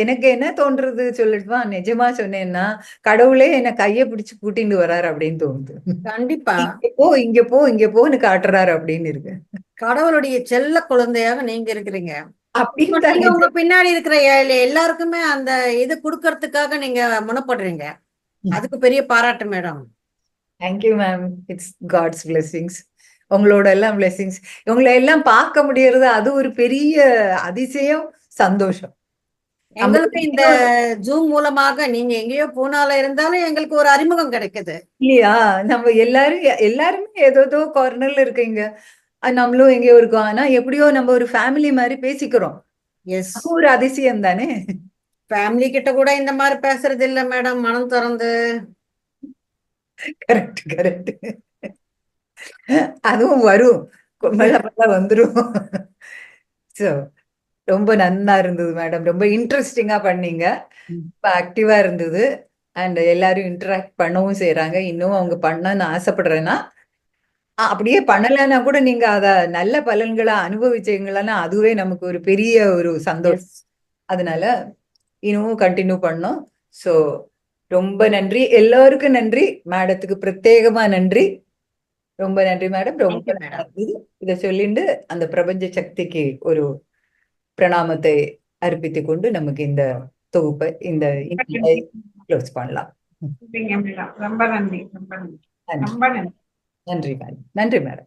எனக்கு என்ன தோன்றது சொல்லட்டுமா? நிஜமா சொன்னேன்னா, கடவுளே என்ன கைய பிடிச்சு கூட்டிட்டு வர்றாரு அப்படின்னு தோணுது. கண்டிப்பா இங்க போ இங்க போ இங்க போன்னு காட்டுறாரு அப்படின்னு இருக்கு. கடவுளுடைய செல்ல குழந்தையாக நீங்க இருக்கிறீங்க. அப்படின்னு இப்ப நீங்க தான் உங்க பின்னாடி இருக்கிற எல்லாருக்குமே அந்த இது கொடுக்கறதுக்காக நீங்க முனப்படுறீங்க. அதுக்கு பெரிய பாராட்டு madam. Thank you ma'am. It's God's blessings. உங்களோட எல்லாம் பிளெஸிங்ஸ். உங்களை எல்லாம் பார்க்க முடியறது அது ஒரு பெரிய அதிசயம், சந்தோஷம். எங்களுக்கு இந்த ஜூம் மூலமாக நீங்க எங்கேயோ பூனால இருந்தாலும் எங்களுக்கு ஒரு அறிமுகம் கிடைக்குது இல்லையா? நம்ம எல்லாருமே ஏதோ கார்னர்ல இருக்கீங்க. நம்மளும் எங்கேயோ இருக்கோம். ஆனா எப்படியோ நம்ம ஒரு ஃபேமிலி மாதிரி பேசிக்கிறோம். எஸ். அது ஒரு அதிசயம் தானே? ஃபேமிலி கிட்ட கூட இந்த மாதிரி பேசுறது இல்ல மேடம், மனம் திறந்து. Correct correct. அதுவும் வரும், மெல்ல வந்துரும். ஸோ ரொம்ப நன்னா இருந்தது மேடம். ரொம்ப இன்ட்ரெஸ்டிங்கா பண்ணீங்க. ஆக்டிவா இருந்தது. அண்ட் எல்லாரும் இன்டராக்ட் பண்ணவும் செய்யறாங்க. இன்னும் அவங்க பண்ணணும்னு ஆசைப்படுறேன்னா, அப்படியே பண்ணலைன்னா கூட நீங்க அத நல்ல பலன்களா அனுபவிச்சீங்களன்னா அதுவே நமக்கு ஒரு பெரிய ஒரு சந்தோஷம். அதனால இன்னமும் கண்டினியூ பண்ணோம். ஸோ ரொம்ப நன்றி, எல்லாருக்கும் நன்றி. மேடத்துக்கு பிரத்யேகமா நன்றி. ரொம்ப நன்றி மேடம். ரொம்ப நன்றி. இதை சொல்லிட்டு அந்த பிரபஞ்ச சக்திக்கு ஒரு பிரணாமத்தை அர்ப்பித்துக் கொண்டு நமக்கு இந்த தொகுப்பை இந்த க்ளோஸ் பண்ணலாம். ரொம்ப நன்றி. ரொம்ப நன்றி. ரொம்ப நன்றி. நன்றி மேடம். நன்றி மேடம்.